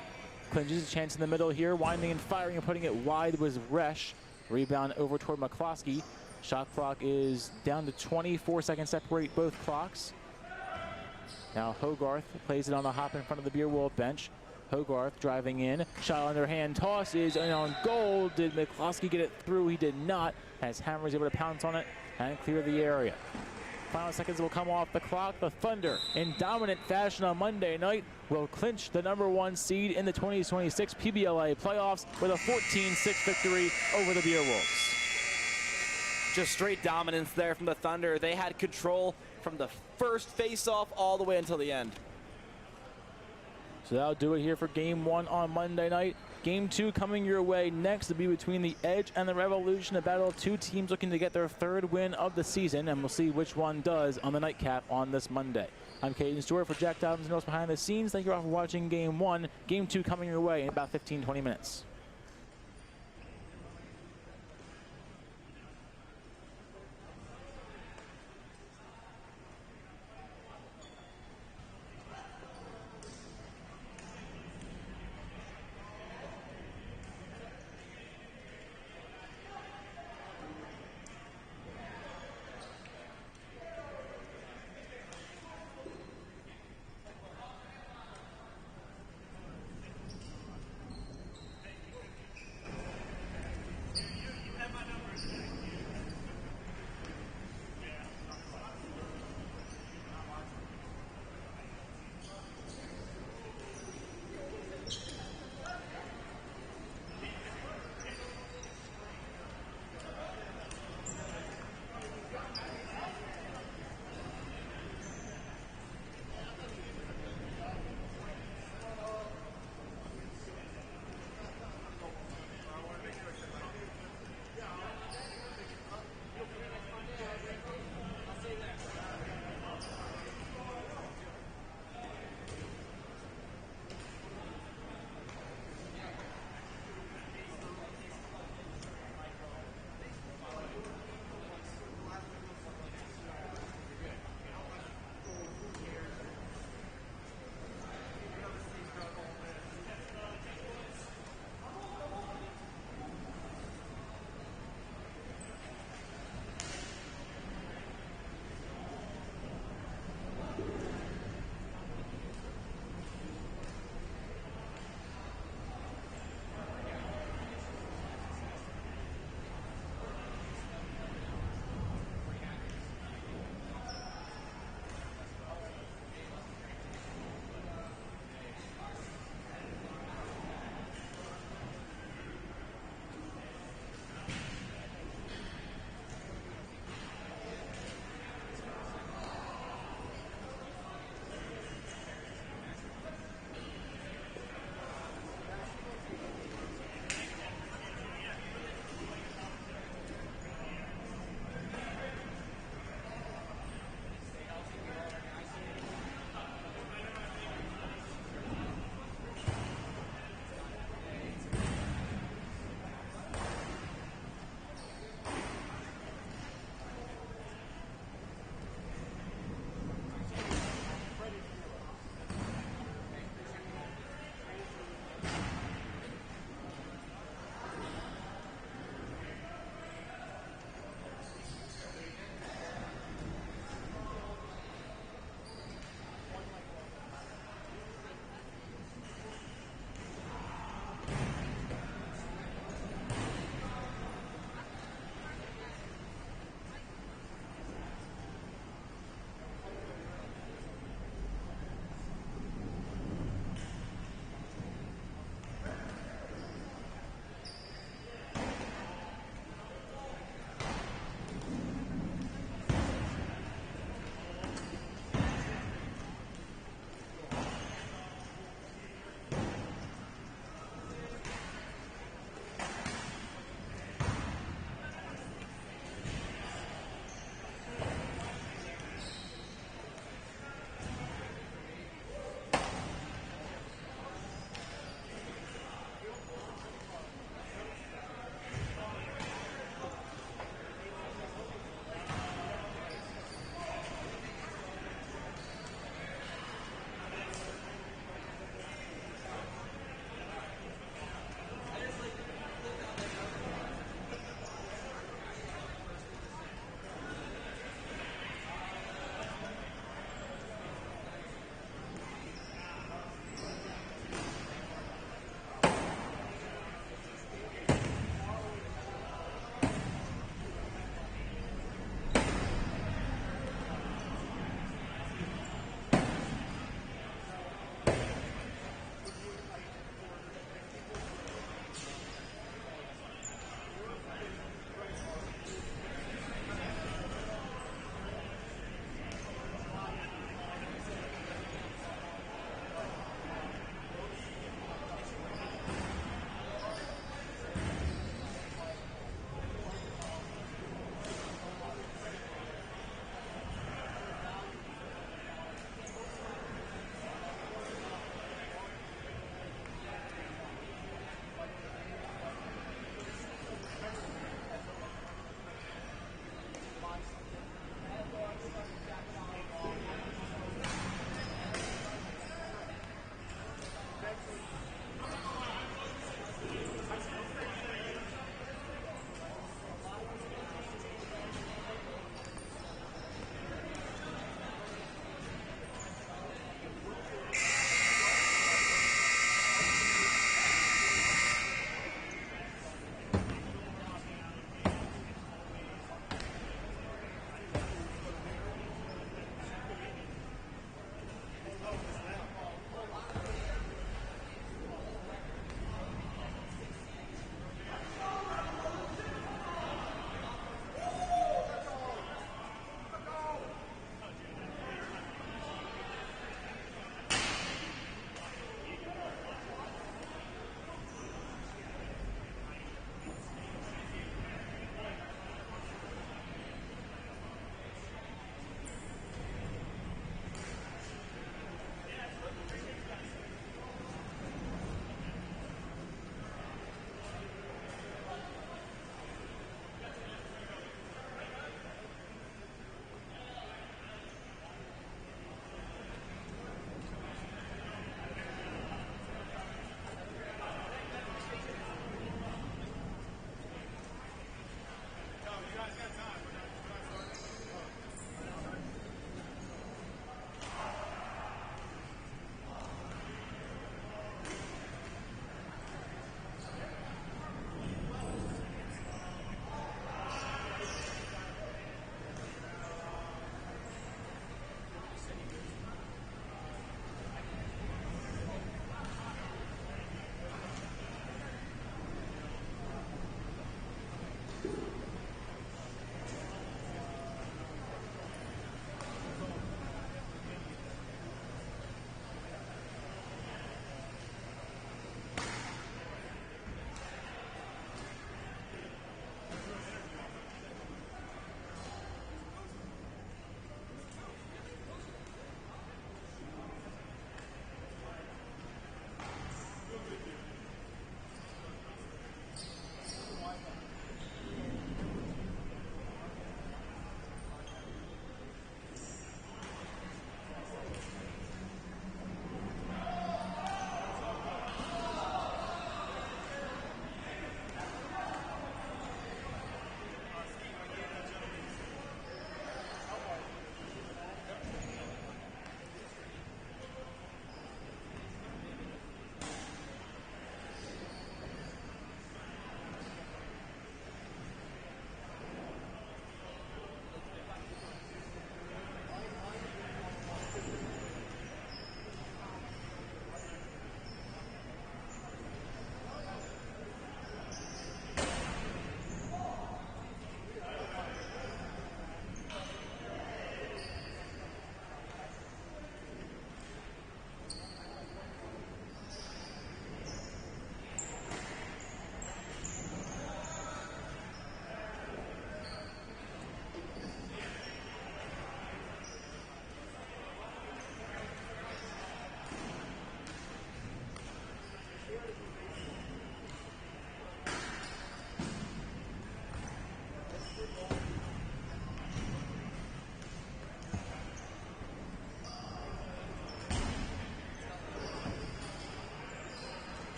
Clinches a chance in the middle here, winding and firing and putting it wide was Resch. Rebound over toward McCloskey. Shot clock is down to 24 seconds separate both clocks. Now Hogarth plays it on the hop in front of the Beer Wolf bench. Hogarth driving in, shot underhand toss is on goal. Did McCloskey get it through? He did not, as Hammer is able to pounce on it and clear the area. Final seconds will come off the clock. The Thunder, in dominant fashion on Monday night, will clinch the #1 seed in the 2026 PBLA playoffs with a 14-6 victory over the Beer Wolves. Just straight dominance there from the Thunder. They had control from the first face-off all the way until the end. So that'll do it here for Game 1 on Monday night. Game 2 coming your way next to be between the Edge and the Revolution, a battle of two teams looking to get their third win of the season, and we'll see which one does on the nightcap on this Monday. I'm Caden Stewart for Jack Dobbins Notes Behind the Scenes. Thank you all for watching Game 1. Game 2 coming your way in about 15-20 minutes.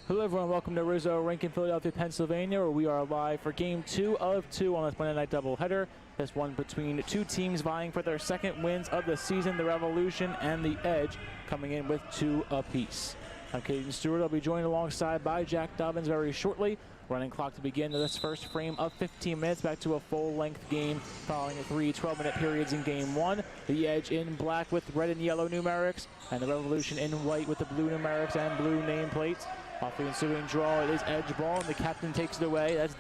Hello everyone, welcome to Rizzo Rink in Philadelphia, Pennsylvania, where we are live for Game 2 of 2 on this Monday night doubleheader. This one between two teams vying for their second wins of the season, the Revolution and the Edge, coming in with 2 apiece. I'm Caden Stewart. I'll be joined alongside by Jack Dobbins very shortly. Running clock to begin this first frame of 15 minutes, back to a full-length game following 3 12-minute periods in Game 1. The Edge in black with red and yellow numerics, and the Revolution in white with the blue numerics and blue nameplates. Off the ensuing draw, it is Edge ball, and the captain takes it away. That's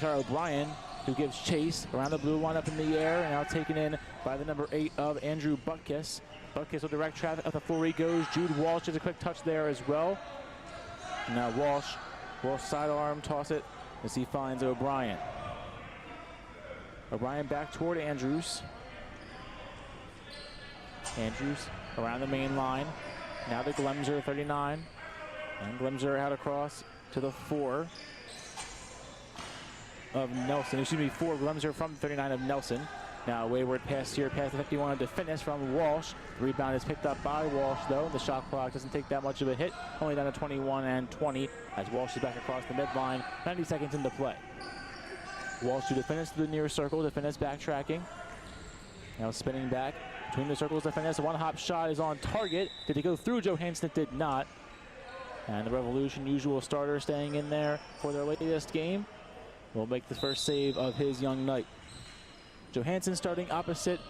O'Brien, who gives chase around the blue line up in the air, and now taken in by the number 8 of Andrew Butkus. Butkus will direct traffic. Up the floor he goes. Jude Walsh does a quick touch there as well. And now Walsh sidearm toss it as he finds O'Brien. O'Brien back toward Andrews. Andrews around the main line. Now to Glemser, 39. And Glemser out across to the 4 of Nelson. Excuse me, 4 Glemser from 39 of Nelson. Now a wayward pass here, past the 51 to finish from Walsh. The rebound is picked up by Walsh though. The shot clock doesn't take that much of a hit. Only down to 21 and 20 as Walsh is back across the midline. 90 seconds into play. Walsh to the finish to the near circle. The finish backtracking. Now spinning back between the circles. The finish. One hop shot is on target. Did it go through Johansson? It did not. And the Revolution, usual starter, staying in there for their latest game, will make the first save of his young night. Johansson starting opposite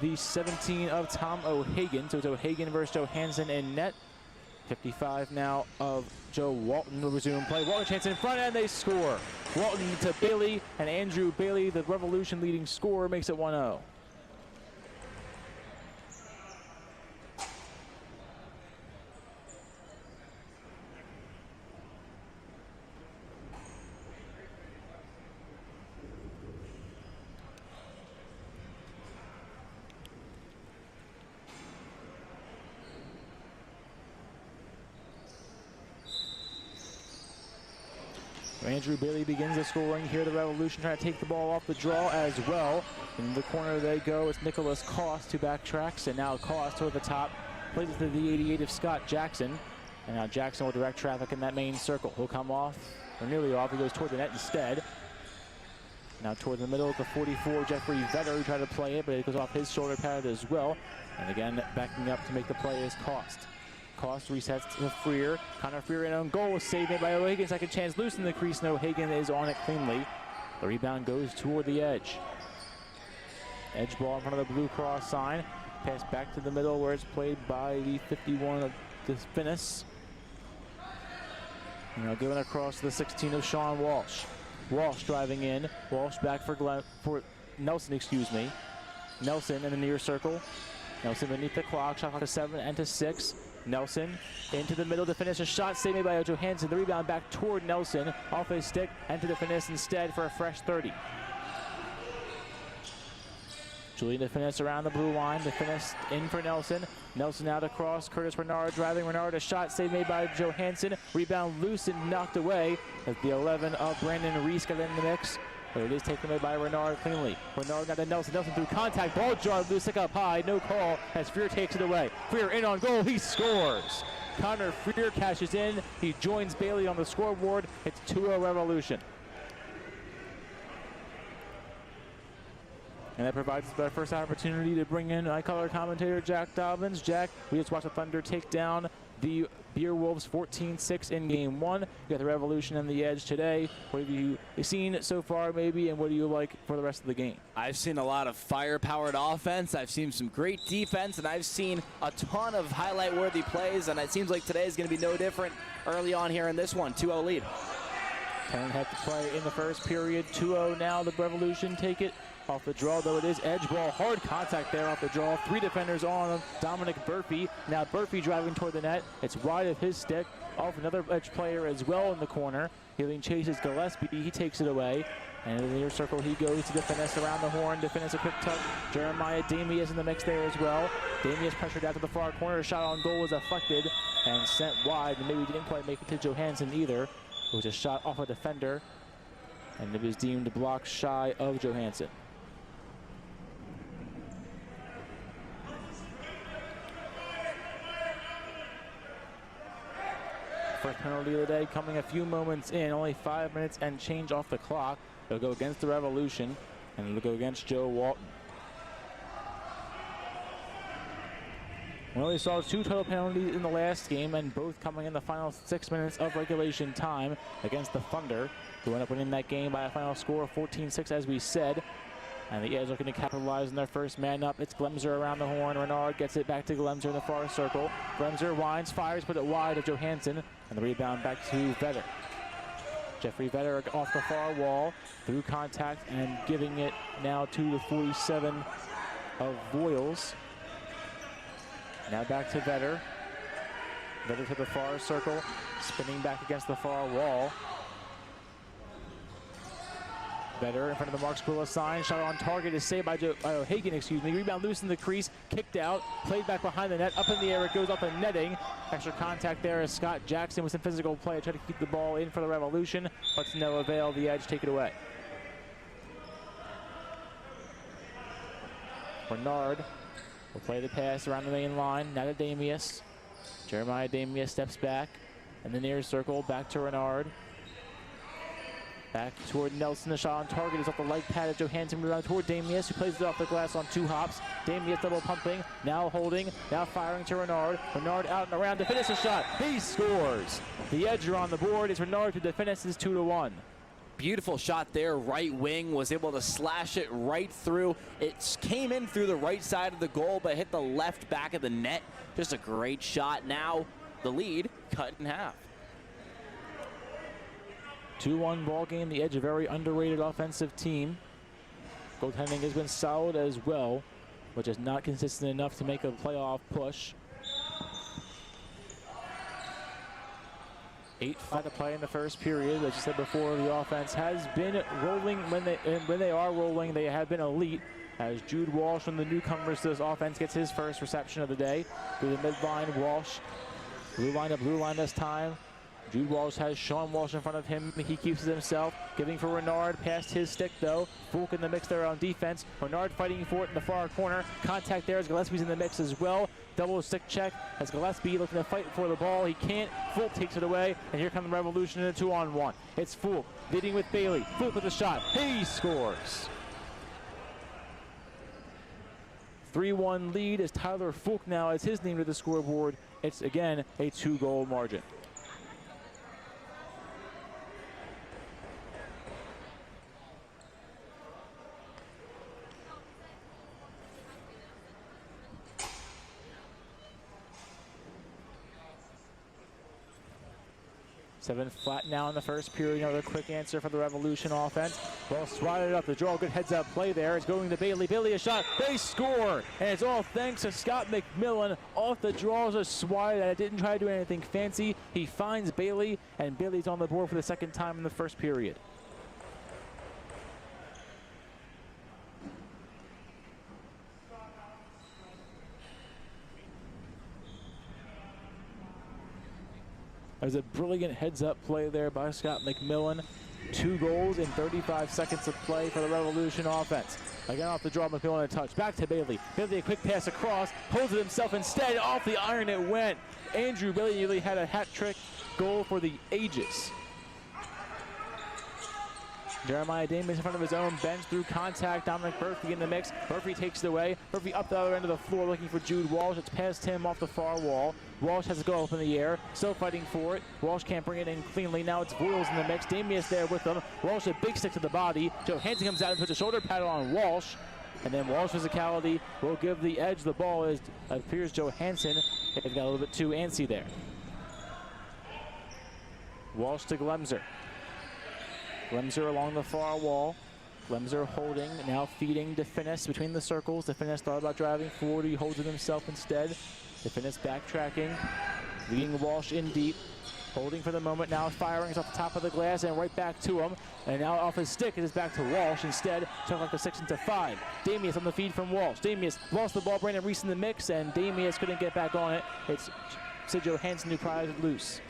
the 17 of Tom O'Hagan. So it's O'Hagan versus Johansson in net. 55 now of Joe Walton will resume play. Walton chance in front, and they score. Walton to Bailey, and Andrew Bailey, the Revolution leading scorer, makes it 1-0. Andrew Bailey begins the scoring here. The Revolution trying to take the ball off the draw as well. In the corner they go. It's Nicholas Cost who backtracks, and now Cost toward the top. Plays it to the 88 of Scott Jackson. And now Jackson will direct traffic in that main circle. He'll come off, or nearly off. He goes toward the net instead. Now toward the middle, the 44, Jeffrey Vetter, who tried to play it, but it goes off his shoulder pad as well. And again, backing up to make the play is Cost. Cost resets to Freer. Connor Freer in on goal was saved by O'Hagan. Second chance loose in the crease, and O'Hagan is on it cleanly. The rebound goes toward the Edge. Edge ball in front of the blue cross sign. Pass back to the middle where it's played by the 51 of Finis. Now given across to the 16 of Sean Walsh. Walsh driving in. Walsh back for Nelson, excuse me. Nelson in the near circle. Nelson beneath the clock. Shot clock to 7 and to 6. Nelson into the middle to finish a shot saved made by Johansson. The rebound back toward Nelson, off his stick, and to the finish instead for a fresh 30. Julian to finish around the blue line. The finish in for Nelson. Nelson out across. Curtis Renard driving. Renard a shot saved made by Johansson. Rebound loose and knocked away as the 11 of Brandon Reese got in the mix. But it is taken away by Renard cleanly. Renard got to Nelson. Nelson through contact. Ball jarred loose, up high. No call as Freer takes it away. Freer in on goal. He scores. Connor Freer cashes in. He joins Bailey on the scoreboard. It's 2-0 Revolution. And that provides us our first opportunity to bring in color commentator Jack Dobbins. Jack, we just watched the Thunder take down the Beer Wolves 14-6 in Game 1. You got the Revolution and the Edge today. What have you seen so far, maybe, and what do you like for the rest of the game? I've seen a lot of fire-powered offense. I've seen some great defense, and I've seen a ton of highlight-worthy plays, and it seems like today is going to be no different early on here in this one. 2-0 lead. 10.5 to play in the first period. 2-0 now. The Revolution take it off the draw, though it is Edge ball. Hard contact there off the draw. 3 defenders on Dominic Burfee. Now Burfee driving toward the net. It's wide of his stick. Off another Edge player as well in the corner. Healing chases Gillespie. He takes it away. And in the near circle he goes to the finesse around the horn. To finish a quick touch. Jeremiah Damius in the mix there as well. Damius pressured out to the far corner. Shot on goal was deflected and sent wide. And maybe didn't quite make it to Johansson either. It was a shot off a defender. And it was deemed blocked shy of Johansson. First penalty of the day coming a few moments in, only 5 minutes and change off the clock. It'll go against the Revolution, and it'll go against Joe Walton. We only saw 2 total penalties in the last game, and both coming in the final 6 minutes of regulation time against the Thunder, who end up winning that game by a final score of 14-6, as we said. And the Eds looking to capitalize on their first man up. It's Glemser around the horn. Renard gets it back to Glemser in the far circle. Glemser winds, fires, put it wide of Johansson, and the rebound back to Vetter. Jeffrey Vetter off the far wall, through contact, and giving it now to the 47 of Voiles. Now back to Vetter. Vetter to the far circle, spinning back against the far wall. Vetter in front of the Mark Squilla sign. Shot on target is saved by Hagen, excuse me. Rebound loose in the crease, kicked out, played back behind the net, up in the air, it goes off the netting. Extra contact there as Scott Jackson with some physical play, tried to keep the ball in for the Revolution, but to no avail. The Edge take it away. Bernard will play the pass around the main line. Now to Damius. Jeremiah Damius steps back in the near circle, back to Renard. Back toward Nelson. The shot on target is off the light pad of Johansson. Rebound toward Damius, who plays it off the glass on 2 hops. Damius double pumping, now holding, now firing to Renard. Renard out and around to finish the shot. He scores. The Edge are on the board. It's Renard to finish his 2-1. Beautiful shot there. Right wing was able to slash it right through. It came in through the right side of the goal, but hit the left back of the net. Just a great shot. Now the lead cut in half. 2-1 ball game. The Edge, a very underrated offensive team. Goaltending has been solid as well, but just not consistent enough to make a playoff push. 8-5 to play in the first period. As you said before, the offense has been rolling. When they are rolling, they have been elite. As Jude Walsh from the newcomers to this offense gets his first reception of the day. Through the midline, Walsh. Blue line this time. Jude Walsh has Sean Walsh in front of him. He keeps it himself, giving for Renard, past his stick though. Fulk in the mix there on defense. Renard fighting for it in the far corner. Contact there as Gillespie's in the mix as well. Double stick check as Gillespie looking to fight for the ball. He can't. Fulk takes it away, and here come the Revolution in a 2-on-1. It's Fulk leading with Bailey. Fulk with a shot. He scores. 3-1 lead as Tyler Fulk now adds his name to the scoreboard. It's again a 2-goal margin. Seven flat now in the first period. Another quick answer for the Revolution offense. Ball swatted up the draw. Good heads-up play there. It's going to Bailey. Bailey a shot. They score! And it's all thanks to Scott McMillan. Off the draws a swat that didn't try to do anything fancy. He finds Bailey, and Bailey's on the board for the second time in the first period. There's a brilliant heads-up play there by Scott McMillan. 2 goals in 35 seconds of play for the Revolution offense. Again off the draw, McMillan a touch. Back to Bailey. Bailey a quick pass across. Holds it himself instead. Off the iron it went. Andrew Bailey nearly had a hat-trick goal for the ages. Jeremiah Damius in front of his own bench through contact. Dominic Murphy in the mix. Murphy takes it away. Murphy up the other end of the floor looking for Jude Walsh. It's past him off the far wall. Walsh has to go up in the air. Still fighting for it. Walsh can't bring it in cleanly. Now it's Voiles in the mix. Damius there with them. Walsh a big stick to the body. Johansson comes out and puts a shoulder paddle on Walsh. And then Walsh physicality will give the Edge the ball as it appears Johansson. They've got a little bit too antsy there. Walsh to Glemser. Glemser along the far wall. Glemser holding, now feeding DeFinis between the circles. DeFinis thought about driving forward. He holds it himself instead. DeFinis backtracking, leading Walsh in deep. Holding for the moment, now firing is off the top of the glass and right back to him. And now off his stick, it is back to Walsh instead. Took like a 6 into 5. Damius on the feed from Walsh. Damius lost the ball, Brandon Reese in the mix, and Damius couldn't get back on it. It's Sid Johansson who pries it loose.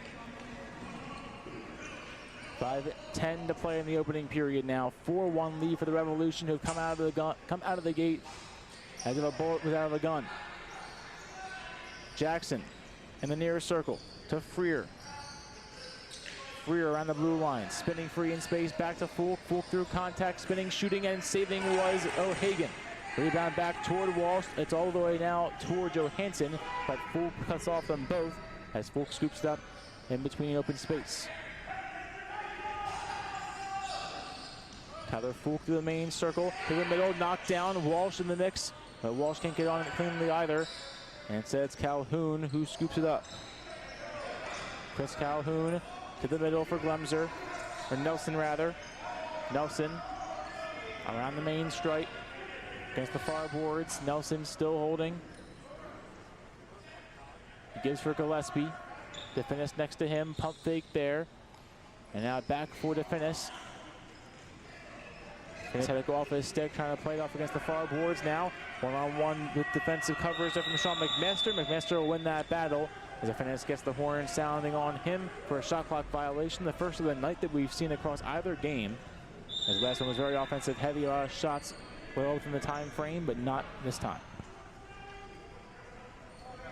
5:10 to play in the opening period now. 4-1 lead for the Revolution, who've come out of the gate as if a bullet was out of the gun. Jackson in the nearest circle to Freer. free around the blue line. Spinning free in space, back to Fulk. Fulk through contact, spinning, shooting, and saving was O'Hagan. Rebound back toward Walsh. It's all the way now toward Johansson, but Fulk cuts off them both as Fulk scoops it up in between open space. Tyler Fulk through the main circle, to the middle, knocked down. Walsh in the mix, but Walsh can't get on it cleanly either. And instead it's Calhoun who scoops it up. Chris Calhoun to the middle for Glemser, or Nelson rather. Nelson around the main stripe against the far boards. Nelson still holding. He gives for Gillespie. DeFinis next to him, pump fake there. And now back for DeFinis. He's had to go off his stick, trying to play it off against the far boards now. One-on-one with defensive coverage there from Sean McMaster. McMaster will win that battle as DeFinis gets the horn sounding on him for a shot clock violation. The first of the night that we've seen across either game. As the last one was very offensive, heavy, a lot of shots well within the time frame, but not this time.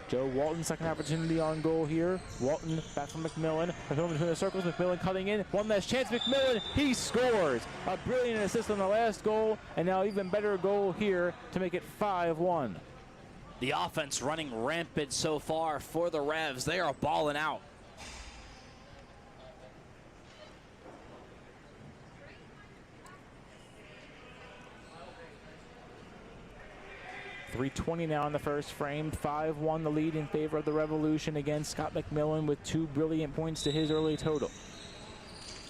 Joe Walton, second opportunity on goal here. Walton back from McMillan. McMillan between the circles. McMillan cutting in. One last chance. McMillan, he scores. A brilliant assist on the last goal, and now even better goal here to make it 5-1. The offense running rampant so far for the Revs. They are balling out. .320 now in the first frame. 5-1 the lead in favor of the Revolution. Again, Scott McMillan with 2 brilliant points to his early total.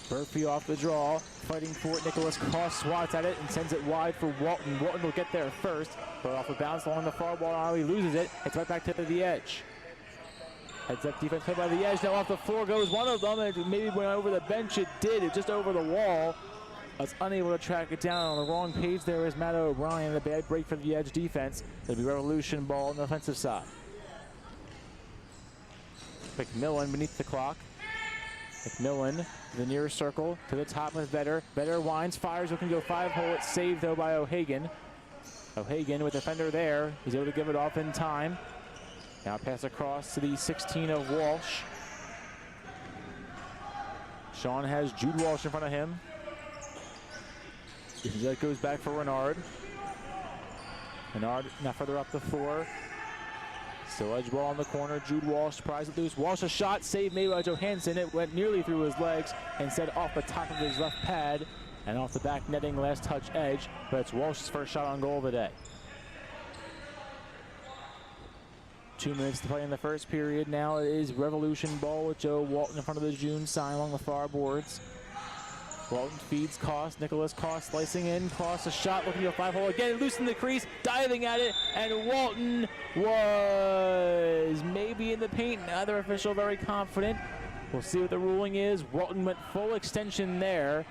Murphy off the draw, fighting for it. Nicholas Cross swats at it and sends it wide for Walton. Walton will get there first, but off a bounce along the far wall. Now he loses it. It's right back to the edge. Heads up defense played by the edge. Now off the floor goes one of them. It maybe went over the bench. It did. It just over the wall. I was unable to track it down. On the wrong page there is Matt O'Brien. A bad break for the edge defense. It'll be Revolution ball on the offensive side. McMillan beneath the clock. McMillan, the near circle, to the top with Vetter. Vetter winds, fires, looking to go 5-hole. It's saved though by O'Hagan. O'Hagan with the defender there. He's able to give it off in time. Now pass across to the 16 of Walsh. Sean has Jude Walsh in front of him. That goes back for Renard. Renard now further up the floor. Still edge ball in the corner. Jude Walsh tries it loose. Walsh a shot, save made by Johansson. It went nearly through his legs, instead off the top of his left pad and off the back netting, last touch edge. But it's Walsh's first shot on goal of the day. 2 minutes to play in the first period. Now it is Revolution ball with Joe Walton in front of the June sign along the far boards. Walton feeds Koss. Nicholas Koss slicing in. Koss a shot, looking to a 5-hole again. Loose in the crease, diving at it, and Walton was maybe in the paint. Neither official very confident. We'll see what the ruling is. Walton went full extension there.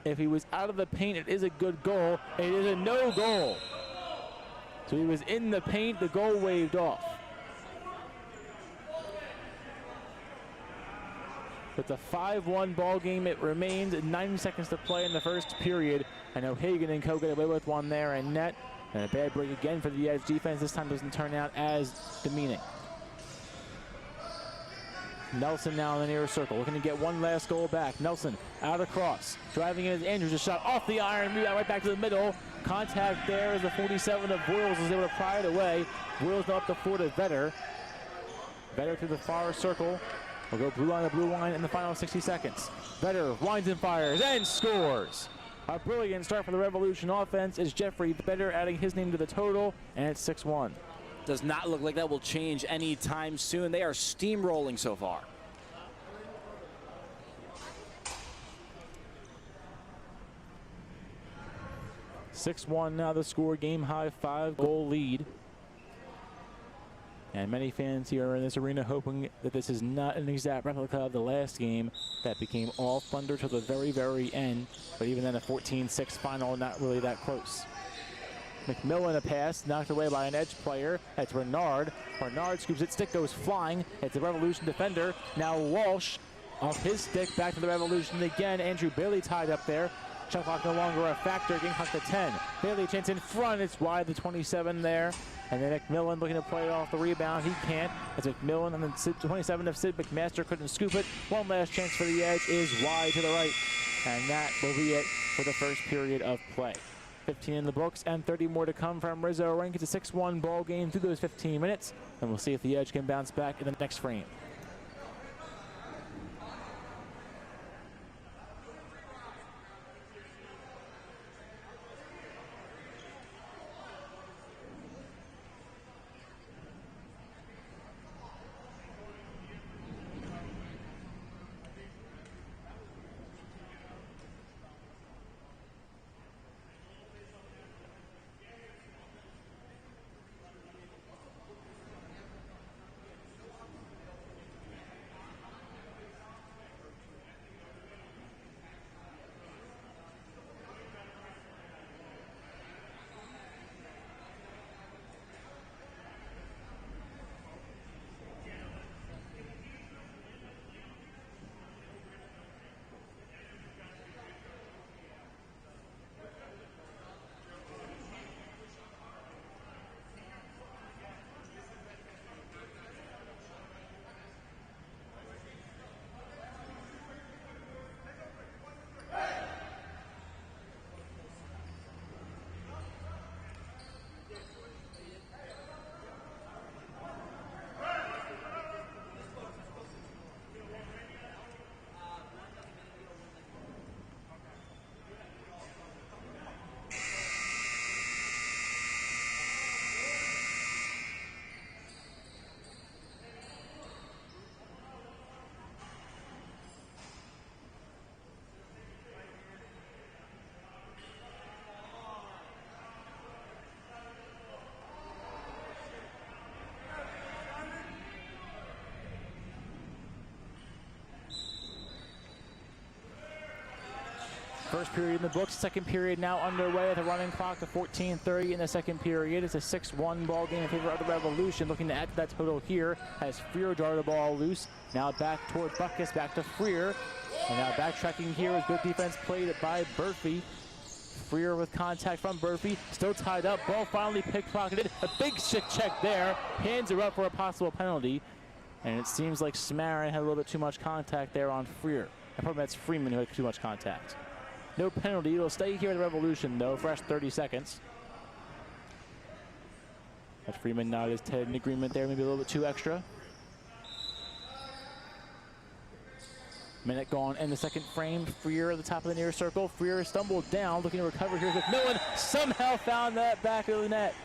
If he was out of the paint, it is a good goal. It is a no goal. So he was in the paint, the goal waved off. It's a 5-1 ball game. It remains 90 seconds to play in the first period. And O'Hagan and Co. get away with one there and net. And a bad break again for the edge defense. This time doesn't turn out as demeaning. Nelson now in the near circle, looking to get one last goal back. Nelson out across, driving in as Andrews, a shot off the iron, rebound right back to the middle. Contact there as the 47 of Boyles is able to pry it away. Boyles now up the floor to Vetter. Vetter through the far circle. We'll go blue line to blue line in the final 60 seconds. Vetter winds and fires and scores. A brilliant start for the Revolution offense is Jeffrey Vetter adding his name to the total, and it's 6-1. Does not look like that will change anytime soon. They are steamrolling so far. (6-1) now the score, game high 5-goal lead. And many fans here in this arena hoping that this is not an exact replica of the last game that became all thunder till the very, very end. But even then, a 14-6 final, not really that close. McMillan a pass, knocked away by an edge player. That's Renard. Renard scoops it, stick goes flying. It's a Revolution defender. Now Walsh off his stick, back to the Revolution again. Andrew Bailey tied up there. Shot clock no longer a factor. Getting clock to 10. Bailey chance in front. It's wide, the 27 there. And then McMillan looking to play it off the rebound. He can't. It's McMillan, and then 27 of Sid McMaster couldn't scoop it. One last chance for the edge is wide to the right. And that will be it for the first period of play. 15 in the books and 30 more to come from Rizzo. Rank it's a 6-1 ball game through those 15 minutes. And we'll see if the edge can bounce back in the next frame. First period in the books, second period now underway with a running clock to 14:30 in the second period. It's a 6-1 ball game in favor of the Revolution. Looking to add to that total here as Freer darted the ball loose. Now back toward Buckus, back to Freer. And now backtracking here with good defense played by Burfee. Freer with contact from Burfee, still tied up. Ball finally pickpocketed. A big check there. Hands are up for a possible penalty. And it seems like Smarin had a little bit too much contact there on Freer. And probably that's Freeman who had too much contact. No penalty. It'll stay here in the Revolution, though, fresh 30 seconds. But Freeman nodded his head in agreement there, maybe a little bit too extra. Minute gone in the second frame. Freer at the top of the near circle. Freer stumbled down, looking to recover here. McMillan somehow found that back of the net.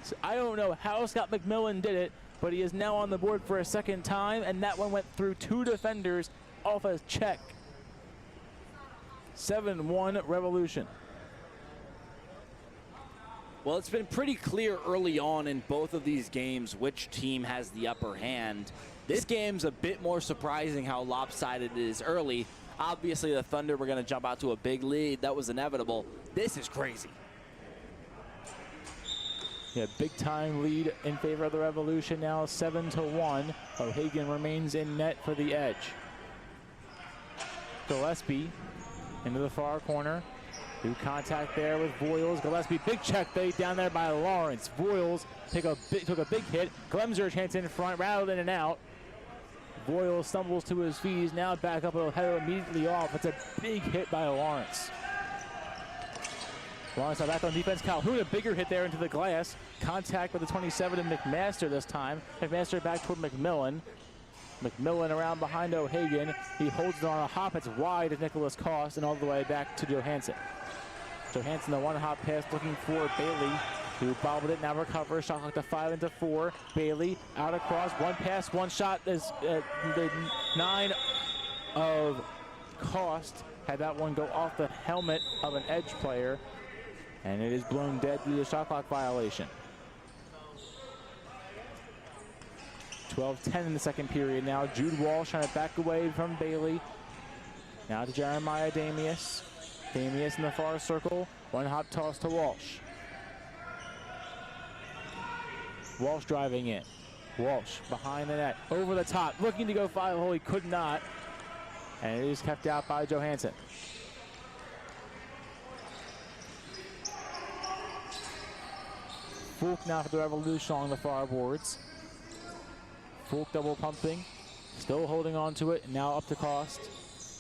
So I don't know how Scott McMillan did it, but he is now on the board for a second time, and that one went through two defenders off a check. 7-1 Revolution. Well, it's been pretty clear early on in both of these games which team has the upper hand. This game's a bit more surprising how lopsided it is early. Obviously, the Thunder were going to jump out to a big lead. That was inevitable. This is crazy. Yeah, big time lead in favor of the Revolution now, 7-1. O'Hagan remains in net for the edge. Gillespie into the far corner. Do contact there with Voiles. Gillespie, big check fade down there by Lawrence. Voiles took a big hit. Glemser chance in front, rattled in and out. Voiles stumbles to his feet. He's now back up. He'll head immediately off. It's a big hit by Lawrence. Lawrence back on defense. Calhoun, a bigger hit there into the glass. Contact with the 27 and McMaster this time. McMaster back toward McMillan. McMillan around behind O'Hagan. He holds it on a hop. It's wide as Nicholas Cost and all the way back to Johansson. Johansson, the one hop pass looking for Bailey, who bobbled it, now recovers. Shot clock to 5 into 4. Bailey out across. One pass, one shot. Is the 9 of Cost. Had that one go off the helmet of an edge player. And it is blown dead due to the shot clock violation. 12-10 in the second period now. Jude Walsh trying to back away from Bailey. Now to Jeremiah Damius. Damius in the far circle. One hop toss to Walsh. Walsh driving in. Walsh behind the net. Over the top. Looking to go 5-hole. He could not. And it is kept out by Johansson. Fulk now for the Revolution on the far boards. Fulk double pumping, still holding on to it, now up to Cost.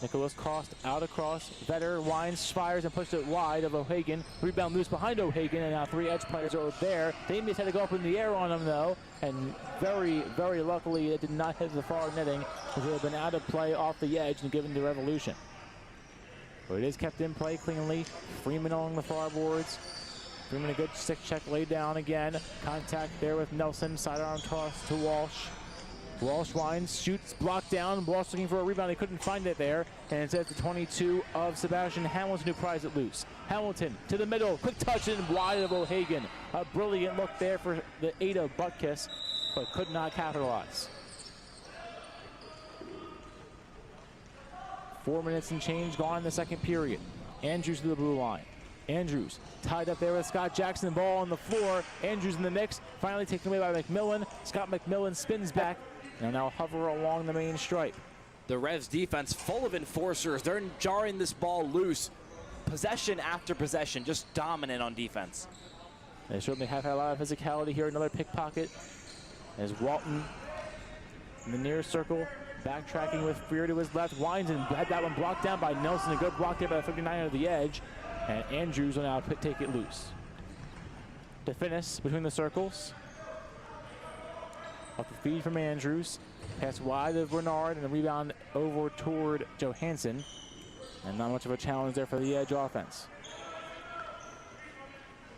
Nicholas Cost out across. Vetter winds, fires, and pushed it wide of O'Hagan. Rebound loose behind O'Hagan, and now 3 edge players are there. Damius had to go up in the air on him, though, and very, very luckily it did not hit the far netting, because it would have been out of play off the edge and given to Revolution. But it is kept in play cleanly. Freeman along the far boards. Freeman a good stick check laid down again. Contact there with Nelson. Sidearm toss to Walsh. Walsh winds, shoots, blocked down. Walsh looking for a rebound. He couldn't find it there. And it's at the 22 of Sebastian Hamilton who pries it loose. Hamilton to the middle. Quick touch in wide of O'Hagan. A brilliant look there for the Ada Butkus, but could not capitalize. 4 minutes and change gone in the second period. Andrews to the blue line. Andrews tied up there with Scott Jackson. Ball on the floor. Andrews in the mix. Finally taken away by McMillan. Scott McMillan spins back and now hover along the main stripe. The Revs defense full of enforcers. They're jarring this ball loose. Possession after possession, just dominant on defense. They certainly have had a lot of physicality here. Another pickpocket as Walton in the near circle. Backtracking with Freer to his left. Winds and had that one blocked down by Nelson. A good block there by the 39 of the edge. And Andrews will now take it loose. To finish between the circles. Off the feed from Andrews. Pass wide of Bernard and the rebound over toward Johansson. And not much of a challenge there for the Edge offense.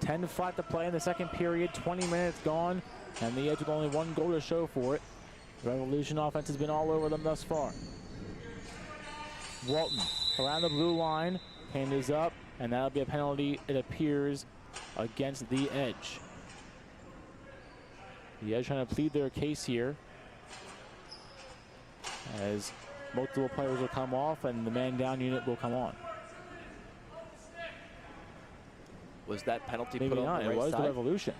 10 flat to play in the second period. 20 minutes gone. And the Edge with only 1 goal to show for it. The Revolution offense has been all over them thus far. Walton around the blue line. Hand is up. And that'll be a penalty, it appears, against the Edge. The Edge trying to plead their case here, as multiple players will come off and the man down unit will come on. Was that penalty Maybe put not. on the right It was side? the Revolution.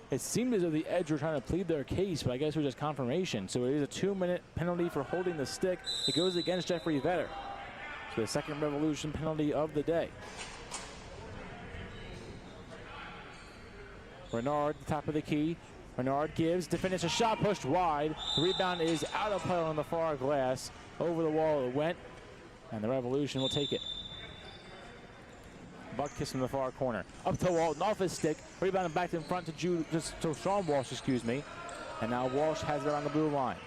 It seemed as though the Edge were trying to plead their case, but I guess it was just confirmation. So it is a 2-minute penalty for holding the stick. It goes against Jeffrey Vetter. So the second Revolution penalty of the day. Bernard, the top of the key. Bernard gives to finish a shot pushed wide. The rebound is out of play on the far glass. Over the wall it went, and the Revolution will take it. Butkus from the far corner. Up to Walton, off his stick. Rebound back in front to Sean Walsh, excuse me. And now Walsh has it on the blue line.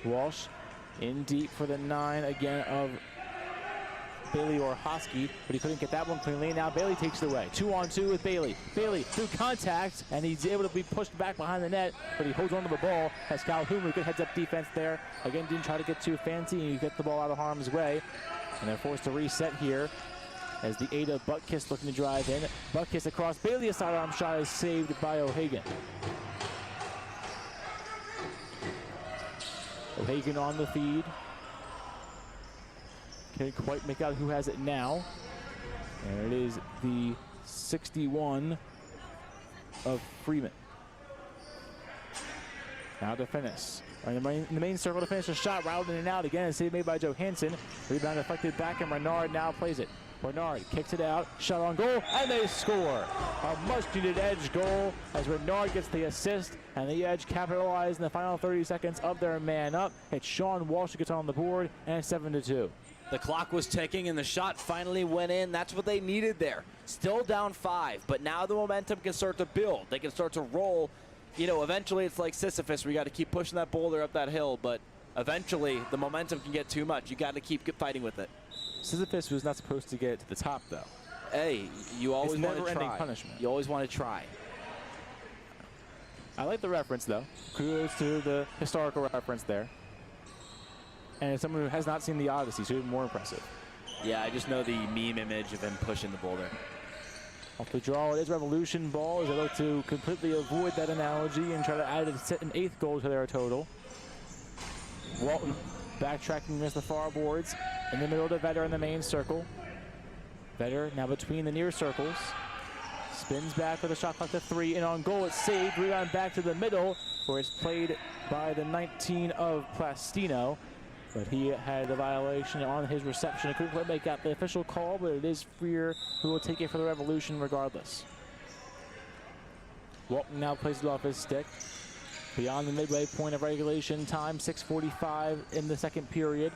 Walsh in deep for the 9 again of Bailey or Hosky, but he couldn't get that one cleanly. Now Bailey takes it away. 2-on-2 with Bailey. Bailey through contact, and he's able to be pushed back behind the net, but he holds onto the ball. Has Calhoun with good heads-up defense there. Again, didn't try to get too fancy, and you get the ball out of harm's way. And they're forced to reset here as the Ada Butkus looking to drive in. Butkus across Bailey, a sidearm shot is saved by O'Hagan. O'Hagan on the feed. Can't quite make out who has it now. And it is the 61 of Freeman. Now to finish. In the main circle to finish a shot, routed in and out again. Save made by Johansson. Rebound deflected back, and Renard now plays it. Bernard kicks it out, shot on goal, and they score. A much-needed Edge goal as Renard gets the assist, and the Edge capitalize in the final 30 seconds of their man up. It's Sean Walsh who gets on the board, and it's 7-2. The clock was ticking and the shot finally went in. That's what they needed there. Still down 5, but now the momentum can start to build. They can start to roll. You know, eventually it's like Sisyphus. We got to keep pushing that boulder up that hill, but eventually the momentum can get too much. You got to keep fighting with it. Sisyphus was not supposed to get to the top, though. Hey, you always want to never-ending try. punishment. You always want to try. I like the reference, though. Kudos to the historical reference there. And as someone who has not seen the Odyssey, so even more impressive. Yeah, I just know the meme image of him pushing the boulder. Off the draw, it is Revolution ball as they look to completely avoid that analogy and try to add an 8th goal to their total. Walton backtracking against the far boards. In the middle to Vetter in the main circle. Vetter now between the near circles. Spins back with a shot clock to 3, and on goal it's saved. Rebound back to the middle, where it's played by the 19 of Plastino. But he had a violation on his reception. He couldn't quite make out the official call, but it is Freer who will take it for the Revolution regardless. Walton now plays it off his stick. Beyond the midway point of regulation time, 6:45 in the second period.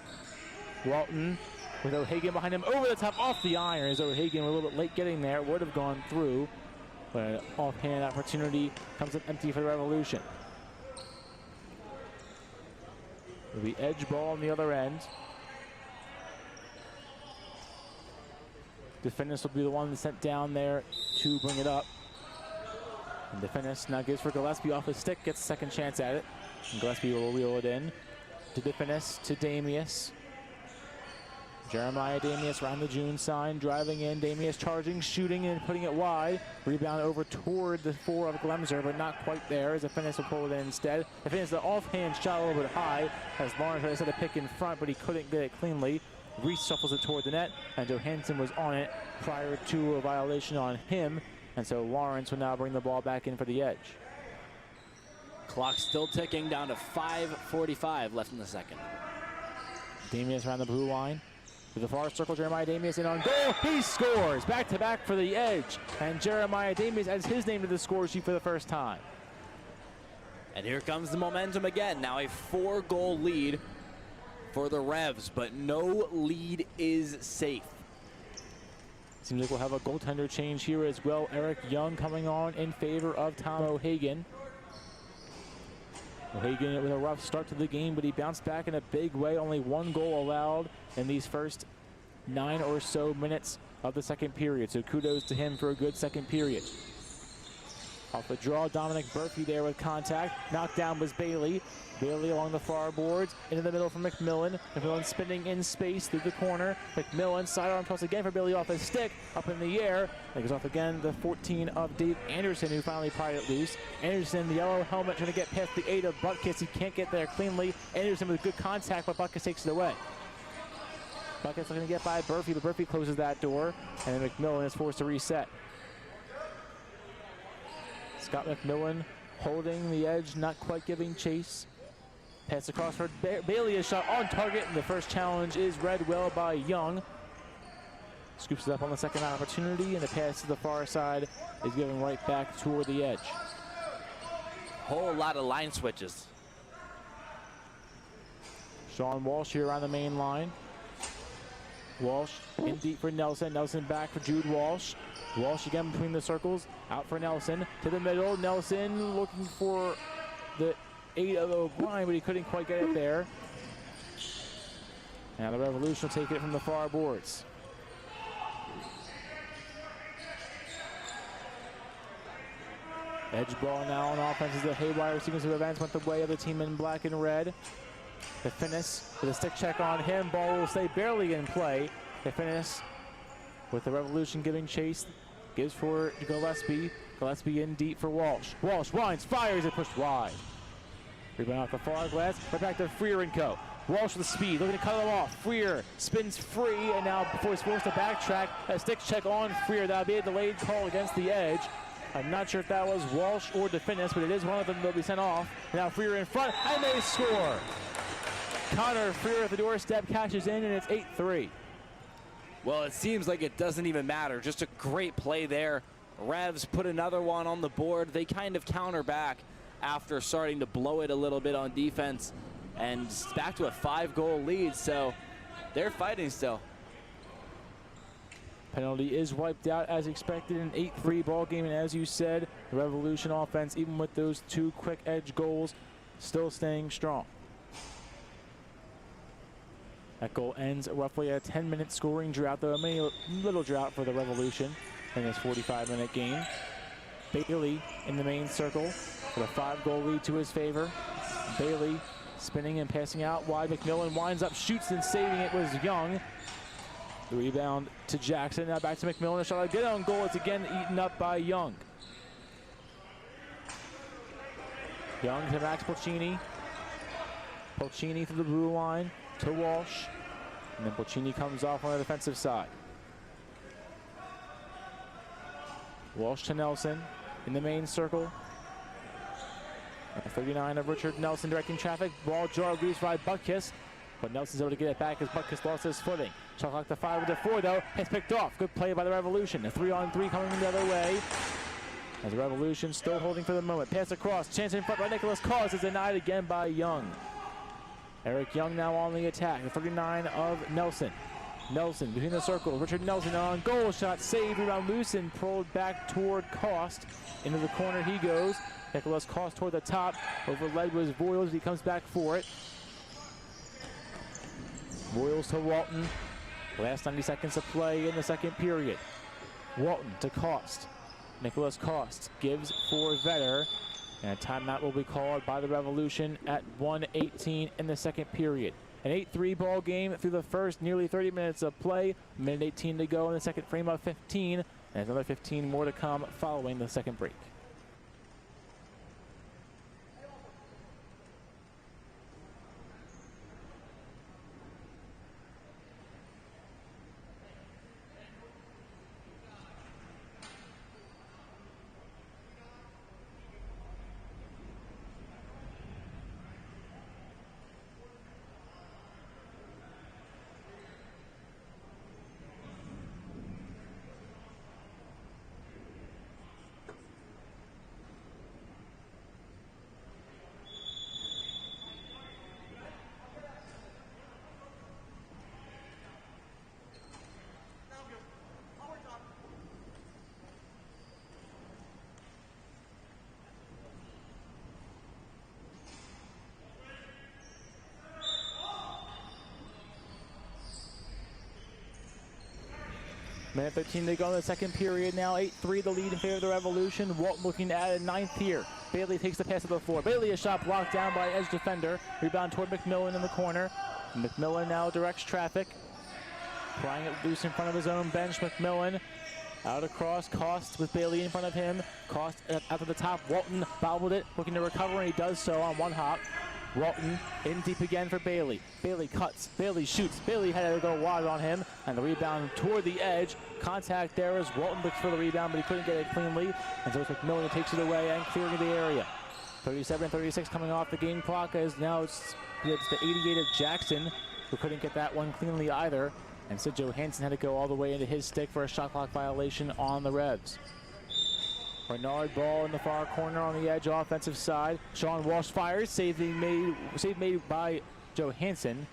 Walton with O'Hagan behind him, over the top, off the iron. As O'Hagan, a little bit late getting there, would have gone through. But an offhand opportunity comes up empty for the Revolution. It'll be edge ball on the other end. DeFinis will be the one that's sent down there to bring it up. And DeFinis now gives for Gillespie off his stick, gets a second chance at it. And Gillespie will reel it in to DeFinis, to Damius. Jeremiah Damius around the June sign, driving in. Damius charging, shooting, and putting it wide. Rebound over toward the 4 of Glemser, but not quite there, as DeFinis will pull it in instead. DeFinis, the offhand shot a little bit high, as Lawrence tried to set a pick in front, but he couldn't get it cleanly. Reese shuffles it toward the net, and Johansson was on it prior to a violation on him, and so Lawrence will now bring the ball back in for the edge. Clock still ticking, down to 5:45 left in the second. Damius around the blue line. To the far circle, Jeremiah Damius in on goal. He scores! Back-to-back for the edge. And Jeremiah Damius adds his name to the score sheet for the first time. And here comes the momentum again. Now a 4-goal lead for the Revs, but no lead is safe. Seems like we'll have a goaltender change here as well. Eric Young coming on in favor of Tom O'Hagan. O'Hagan with a rough start to the game, but he bounced back in a big way. Only 1 goal allowed in these first 9 or so minutes of the second period. So kudos to him for a good second period. Off the draw, Dominic Murphy there with contact. Knocked down was Bailey. Bailey along the far boards, into the middle for McMillan. McMillan spinning in space through the corner. McMillan sidearm toss again for Bailey off his stick, up in the air. It goes off again, the 14 of Dave Anderson, who finally pried it loose. Anderson, the yellow helmet, trying to get past the 8 of Butkus. He can't get there cleanly. Anderson with good contact, but Butkus takes it away. Butkus looking to get by Murphy, but Murphy closes that door, and then McMillan is forced to reset. Scott McMillan holding the edge, not quite giving chase. Pass across for Bailey, a shot on target, and the first challenge is read well by Young. Scoops it up on the second opportunity, and the pass to the far side is given right back toward the edge. Whole lot of line switches. Sean Walsh here on the main line. Walsh in deep for Nelson. Nelson back for Jude Walsh. Walsh again between the circles. Out for Nelson. To the middle. Nelson looking for the 8 of O'Brien, but he couldn't quite get it there. Now the Revolution will take it from the far boards. Edge ball now on offense as the haywire sequence of events went the way of the team in black and red. DeFinis with a stick check on him. Ball will stay barely in play. DeFinis with the Revolution giving chase. Gives for Gillespie. Gillespie in deep for Walsh. Walsh winds, fires, it pushed wide. Rebound off the far glass, right back to Freer and co. Walsh with speed, looking to cut him off. Freer spins free, and now before he's forced to backtrack, a stick check on Freer. That'll be a delayed call against the edge. I'm not sure if that was Walsh or DeFinis, but it is one of them that'll be sent off. Now Freer in front, and they score. Connor Freer at the doorstep cashes in, and it's 8-3. Well, it seems like it doesn't even matter. Just a great play there. Revs put another one on the board. They kind of counter back after starting to blow it a little bit on defense, and back to a 5-goal lead, so they're fighting still. Penalty is wiped out as expected, an 8-3 ball game, and as you said, the Revolution offense, even with those 2 quick edge goals, still staying strong. That goal ends roughly a 10-minute scoring drought, though a little drought for the Revolution in this 45-minute game. Bailey in the main circle with a 5-goal lead to his favor. Bailey spinning and passing out wide. McMillan winds up, shoots, and saving it was Young. The rebound to Jackson. Now back to McMillan. A shot again on goal. It's again eaten up by Young. Young to Max Pulcini. Pulcini to the blue line to Walsh. And then Pulcini comes off on the defensive side. Walsh to Nelson in the main circle. 39 of Richard Nelson directing traffic. Ball jar loose by Butkus, but Nelson's able to get it back as Butkus lost his footing. Shot clock to 5 with the 4 though. It's picked off. Good play by the Revolution. A 3-on-3 coming the other way. As the Revolution still holding for the moment. Pass across. Chance in front by Nicholas Cause is denied again by Young. Eric Young now on the attack. The 39 of Nelson. Nelson between the circles. Richard Nelson on goal shot. Save. Rebound loose and pulled back toward Cost. Into the corner he goes. Nicholas Cost toward the top. Overled was Voiles. He comes back for it. Voiles to Walton. Last 90 seconds of play in the second period. Walton to Cost. Nicholas Cost gives for Vetter. And a timeout will be called by the Revolution at 1:18 in the second period. An 8-3 ball game through the first nearly 30 minutes of play. Minute 18 to go in the second frame of 15. And another 15 more to come following the second break. Minute 13 to go in the second period now. 8-3 the lead in favor of the Revolution. Walton looking to add a ninth here. Bailey takes the pass to the floor. Bailey, a shot blocked down by edge defender. Rebound toward McMillan in the corner. McMillan now directs traffic. Prying it loose in front of his own bench. McMillan out across. Cost with Bailey in front of him. Cost out to the top. Walton bobbled it, looking to recover, and he does so on one hop. Walton in deep again for Bailey. Bailey cuts. Bailey shoots. Bailey had to go wide on him, and the rebound toward the edge. Contact there as Walton looks for the rebound, but he couldn't get it cleanly. And so it's McMillan who takes it away and clearing the area. 37-36 coming off the game clock as now it's the 88 of Jackson, who couldn't get that one cleanly either. And Sid Johansson had to go all the way into his stick for a shot clock violation on the Revs. Bernard ball in the far corner on the edge offensive side. Sean Walsh fires, save made by Johansson.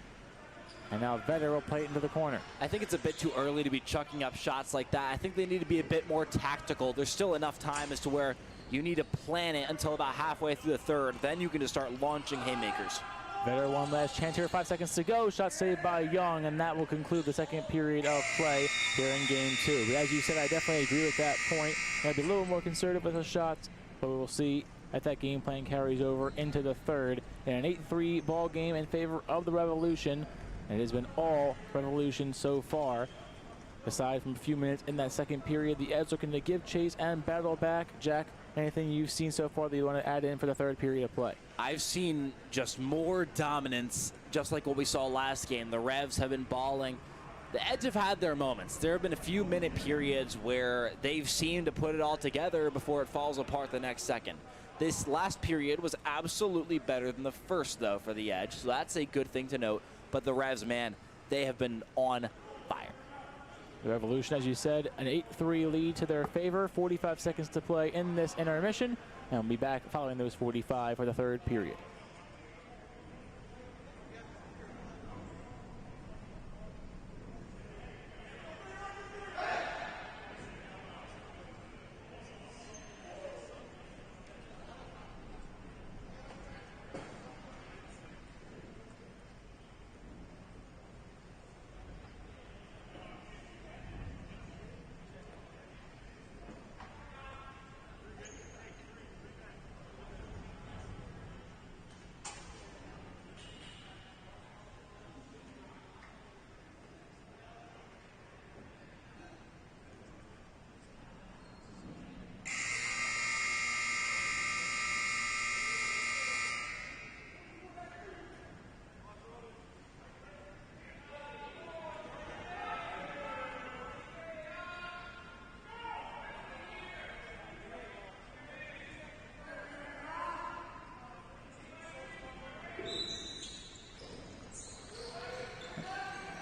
And now Vetter will play it into the corner. I think it's a bit too early to be chucking up shots like that. I think they need to be a bit more tactical. There's still enough time as to where you need to plan it until about halfway through the third. Then you can just start launching haymakers. Vetter one last chance here, 5 seconds to go. Shot saved by Young, and that will conclude the second period of play here in game two. But as you said, I definitely agree with that point. I'd be a little more conservative with the shots, but we'll see if that game plan carries over into the third. In an 8-3 ball game in favor of the Revolution, and it has been all Revolution so far. Aside from a few minutes in that second period, the Eds looking to give chase and battle back. Jack, anything you've seen so far that you want to add in for the third period of play? I've seen just more dominance, just like what we saw last game. The Revs have been balling. The Eds have had their moments. There have been a few minute periods where they've seemed to put it all together before it falls apart the next second. This last period was absolutely better than the first, though, for the Edge, so that's a good thing to note. But the Revs, man, they have been on fire. The Revolution, as you said, an 8-3 lead to their favor. 45 seconds to play in this intermission. And we'll be back following those 45 for the third period.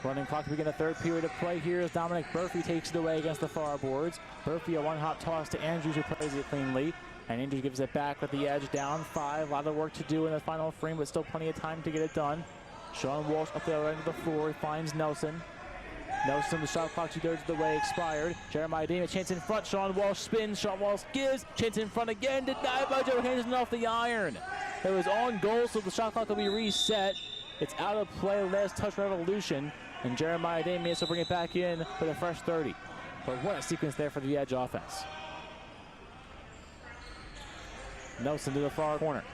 Running clock to begin the third period of play here as Dominic Murphy takes it away against the far boards. Murphy a one-hop toss to Andrews, who plays it cleanly. And Andrews gives it back with the edge down 5. A lot of work to do in the final frame, but still plenty of time to get it done. Sean Walsh up the other end of the floor. He finds Nelson. Nelson, the shot clock 2/3 of the way expired. Jeremiah Damius, chance in front. Sean Walsh spins. Sean Walsh gives. Chance in front again. Denied by Johansson off the iron. It was on goal, so the shot clock will be reset. It's out of play. Last touch Revolution. And Jeremiah Damius will bring it back in for the fresh 30. But what a sequence there for the Edge offense. Nelson to the far corner.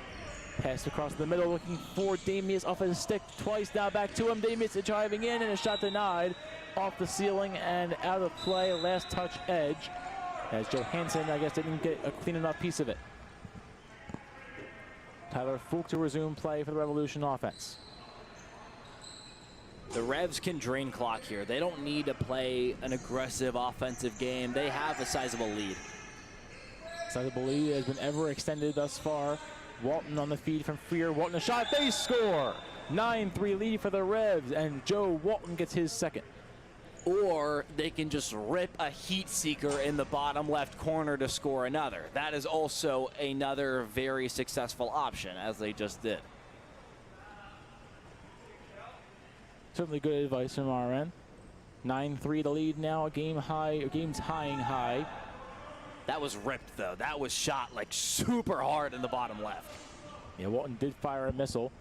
Pass across the middle, looking for Damius off his stick twice. Now back to him. Damius driving in, and a shot denied off the ceiling and out of play. Last touch Edge, as Johansson, I guess, didn't get a clean enough piece of it. Tyler Fulk to resume play for the Revolution offense. The Revs can drain clock here. They don't need to play an aggressive offensive game. They have a sizable lead. Sizable lead has been ever extended thus far. Walton on the feed from Freer. Walton a shot. They score! 9-3 lead for the Revs, and Joe Walton gets his second. Or they can just rip a heat seeker in the bottom left corner to score another. That is also another very successful option, as they just did. Certainly good advice from our end. 9-3 the lead now, game's tying high. That was ripped, though. That was shot like super hard in the bottom left. Yeah, Walton did fire a missile.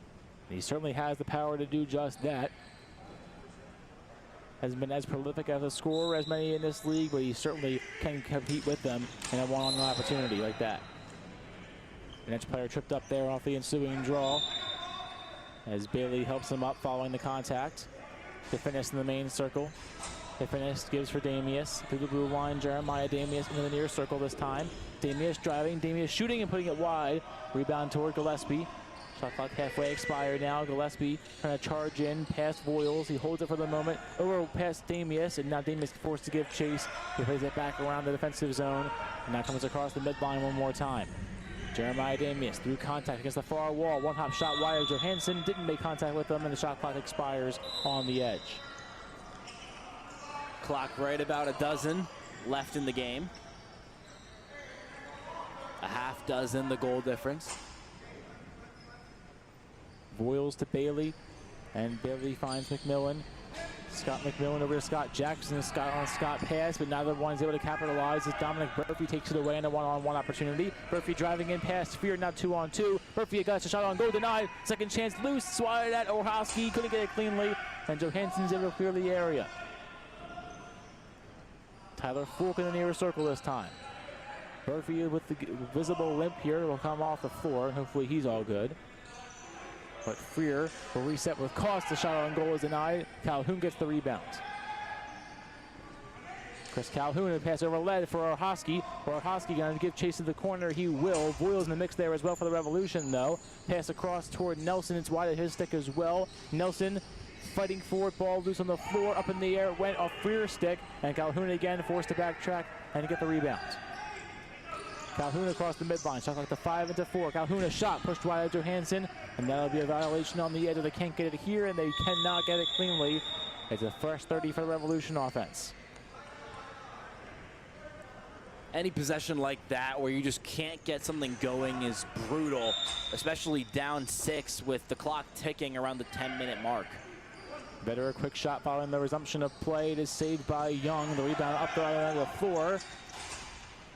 He certainly has the power to do just that. Hasn't been as prolific as a scorer as many in this league, but he certainly can compete with them in a one-on-one opportunity like that. The next player tripped up there off the ensuing draw, as Bailey helps him up following the contact. DeFinis in the main circle. DeFinis gives for Damius through the blue line. Jeremiah Damius into the near circle this time. Damius driving, Damius shooting and putting it wide. Rebound toward Gillespie. Shot clock halfway expired now. Gillespie trying to charge in past Voiles. He holds it for the moment over past Damius, and now Damius forced to give chase. He plays it back around the defensive zone, and now comes across the midline one more time. Jeremiah Damius through contact against the far wall. One-hop shot wide of Johansson. Didn't make contact with them, and the shot clock expires on the edge. Clock right about a dozen left in the game. A half dozen the goal difference. Voiles to Bailey, and Bailey finds McMillan. Scott McMillan over to Scott Jackson. Scott on Scott pass, but neither one is able to capitalize as Dominic Murphy takes it away in a one-on-one opportunity. Murphy driving in past Fear, now 2-on-2. Murphy got a shot on goal, denied. Second chance loose, swatted at Orhowski, couldn't get it cleanly, and Johansson's able to clear the area. Tyler Fulk in the near circle this time. Murphy with the visible limp here will come off the floor, and hopefully he's all good. But Freer will reset with Cost. The shot on goal is denied. Calhoun gets the rebound. Chris Calhoun, a pass over lead for Orhowski. Orhowski going to give chase to the corner. He will. Voiles in the mix there as well for the Revolution, though. Pass across toward Nelson. It's wide at his stick as well. Nelson fighting forward, ball loose on the floor, up in the air, went off Freer's stick, and Calhoun again forced to backtrack and get the rebound. Calhoun across the midline, shot clock to 5 into 4. Calhoun a shot pushed wide at Johansson, and that'll be a violation on the edge. They can't get it here, and they cannot get it cleanly. It's a fresh 30 for the Revolution offense. Any possession like that where you just can't get something going is brutal, especially down 6 with the clock ticking around the 10-minute mark. Better a quick shot following the resumption of play. It is saved by Young. The rebound up the other end of the floor.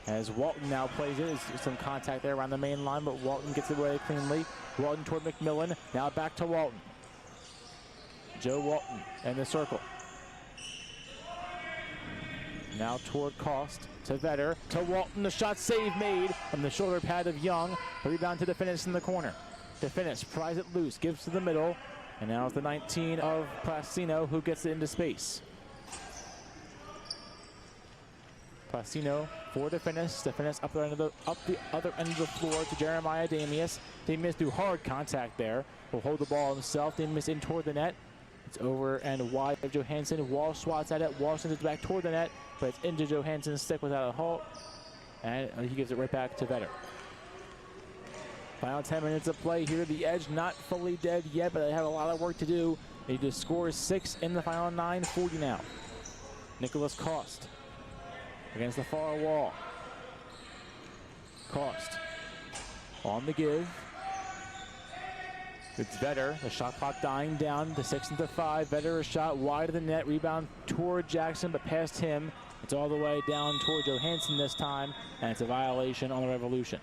As Walton now plays it, there's some contact there around the main line, but Walton gets it away cleanly. Walton toward McMillan, now back to Walton. Joe Walton in the circle. Now toward Cost, to Vetter, to Walton, the shot save made from the shoulder pad of Young. The rebound to DeFinis in the corner. DeFinis pries it loose, gives to the middle, and now it's the 19 of Placino who gets it into space. Placino for DeFinis. DeFinis up the other end of the floor to Jeremiah Damius. Damius do hard contact there. Will hold the ball himself. Damius in toward the net. It's over and wide of Johansson. Walsh swats at it. Walsh sends it back toward the net, but it's into Johansson's stick without a halt. And he gives it right back to Vetter. Final 10 minutes of play here. The Edge not fully dead yet, but they have a lot of work to do He just scores 6 in the final 9:40 now. Nicholas Cost against the far wall. Cost on the give. It's Vetter. The shot clock dying down to 6 into 5. Vetter a shot wide of the net. Rebound toward Jackson, but past him. It's all the way down toward Johansson this time, and it's a violation on the Revolution.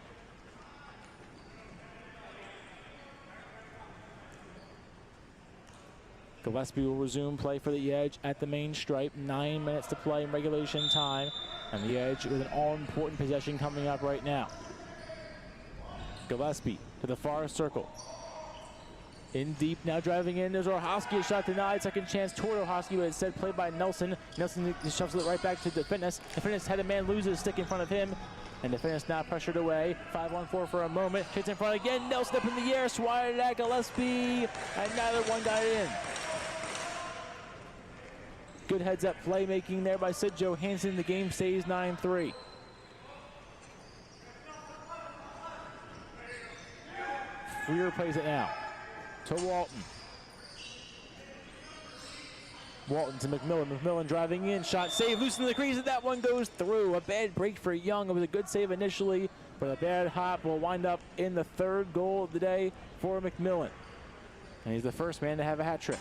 Gillespie will resume play for the Edge at the main stripe. 9 minutes to play in regulation time, and the Edge with an all-important possession coming up right now. Gillespie to the far circle. In deep, now driving in. There's Orhosky, a shot denied. Second chance toward Orhosky, but instead played by Nelson. Nelson shoves it right back to DeFitness. DeFitness had a man lose his stick in front of him, and DeFitness now pressured away. 5-on-4 for a moment. Hits in front again. Nelson up in the air, swatted at Gillespie, and neither one got it in. Good heads-up playmaking there by Sid Johansson. The game stays 9-3. Freer plays it now to Walton. Walton to McMillan. McMillan driving in. Shot saved. Loose in the crease, and that one goes through. A bad break for Young. It was a good save initially, but a bad hop will wind up in the 3rd goal of the day for McMillan. And he's the first man to have a hat trick.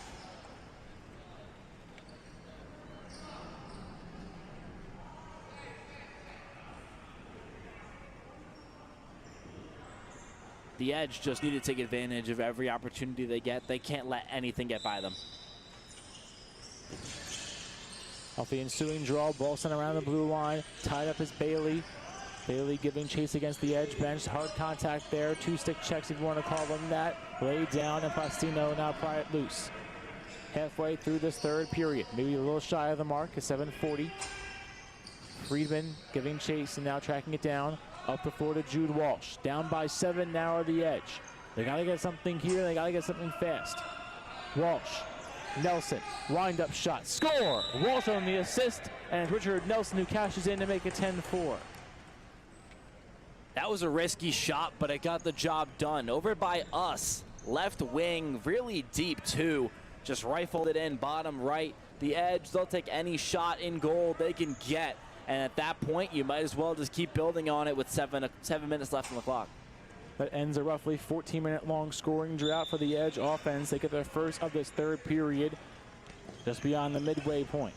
The Edge just need to take advantage of every opportunity they get. They can't let anything get by them. Off the ensuing draw, ball sent around the blue line. Tied up is Bailey. Bailey giving chase against the Edge bench. Hard contact there. 2 stick checks if you want to call them that. Laid down, and Pastino now pry it loose. Halfway through this 3rd period. Maybe a little shy of the mark at 7:40. Friedman giving chase and now tracking it down. Up the floor to Jude Walsh. Down by 7 now at the Edge. They got to get something here. They got to get something fast. Walsh. Nelson. Wind up shot. Score! Walsh on the assist. And it's Richard Nelson who cashes in to make it 10-4. That was a risky shot, but it got the job done. Over by us. Left wing. Really deep, too. Just rifled it in. Bottom right. The Edge, they'll take any shot in goal they can get. And at that point, you might as well just keep building on it with 7 minutes left on the clock. That ends a roughly 14-minute long scoring drought for the Edge offense. They get their first of this 3rd period just beyond the midway point.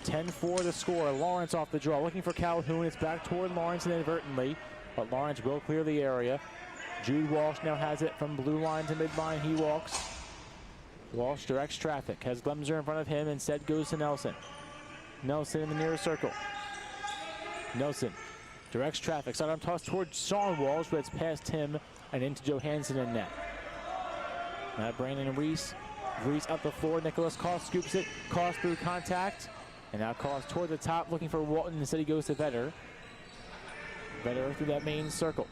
10-4 the score. Lawrence off the draw. Looking for Calhoun. It's back toward Lawrence inadvertently, but Lawrence will clear the area. Jude Walsh now has it from blue line to midline. He walks. Walsh directs traffic. Has Glemser in front of him. Instead goes to Nelson. Nelson in the near circle. Nelson directs traffic. Sidearm toss towards Sean Walsh, but it's past him and into Johansson in net. Now Brandon Reese. Reese up the floor. Nicholas Cost scoops it. Cost through contact. And now Cost toward the top looking for Walton. Instead he goes to Vetter. Vetter through that main circle.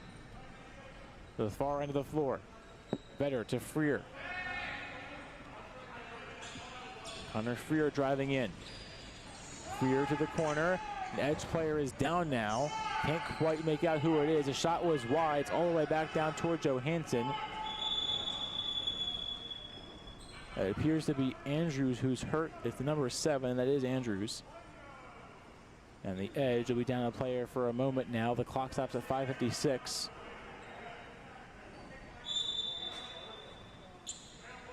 To the far end of the floor. Vetter to Freer. Hunter Freer driving in. Freer to the corner. The Edge player is down now. Can't quite make out who it is. The shot was wide. It's all the way back down toward Johansson. It appears to be Andrews who's hurt. It's the number 7. That is Andrews. And the Edge will be down a player for a moment now. The clock stops at 5:56.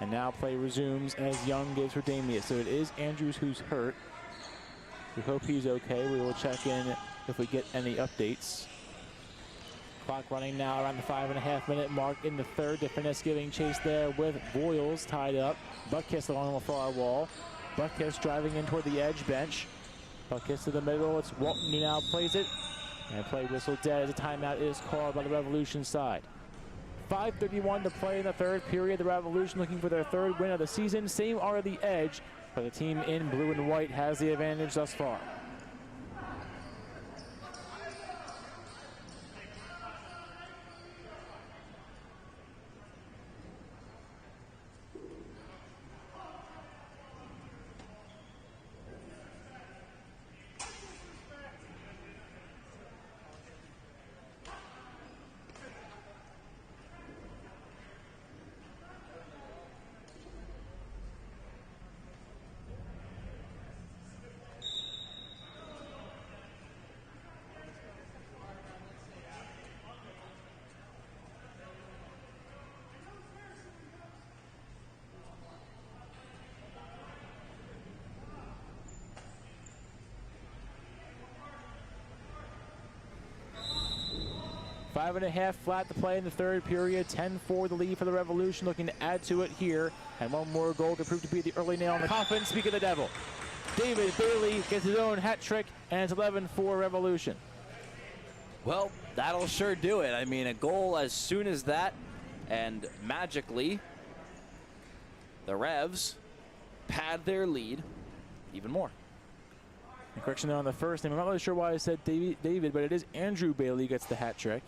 And now play resumes as Young gives for Damius. So it is Andrews who's hurt. We hope he's okay. We will check in if we get any updates. Clock running now around the 5.5-minute mark in the 3rd. DeFitness giving chase there with Boyles tied up. Buckkiss along the far wall. Buckkiss driving in toward the Edge bench. Buckkiss to the middle. It's Walton who now plays it. And play whistle dead as a timeout is called by the Revolution side. 5:31 to play in the 3rd period. The Revolution looking for their 3rd win of the season. Same are the Edge. But the team in blue and white has the advantage thus far. 5.5 flat to play in the third period. 10-4 the lead for the Revolution, looking to add to it here. And one more goal could prove to be the early nail in the coffin. Speak of the devil. David Bailey gets his own hat trick, and it's 11-4 Revolution. Well, that'll sure do it. I mean, a goal as soon as that, and magically, the Revs pad their lead even more. And correction there on the first name. I'm not really sure why I said David, but it is Andrew Bailey gets the hat trick.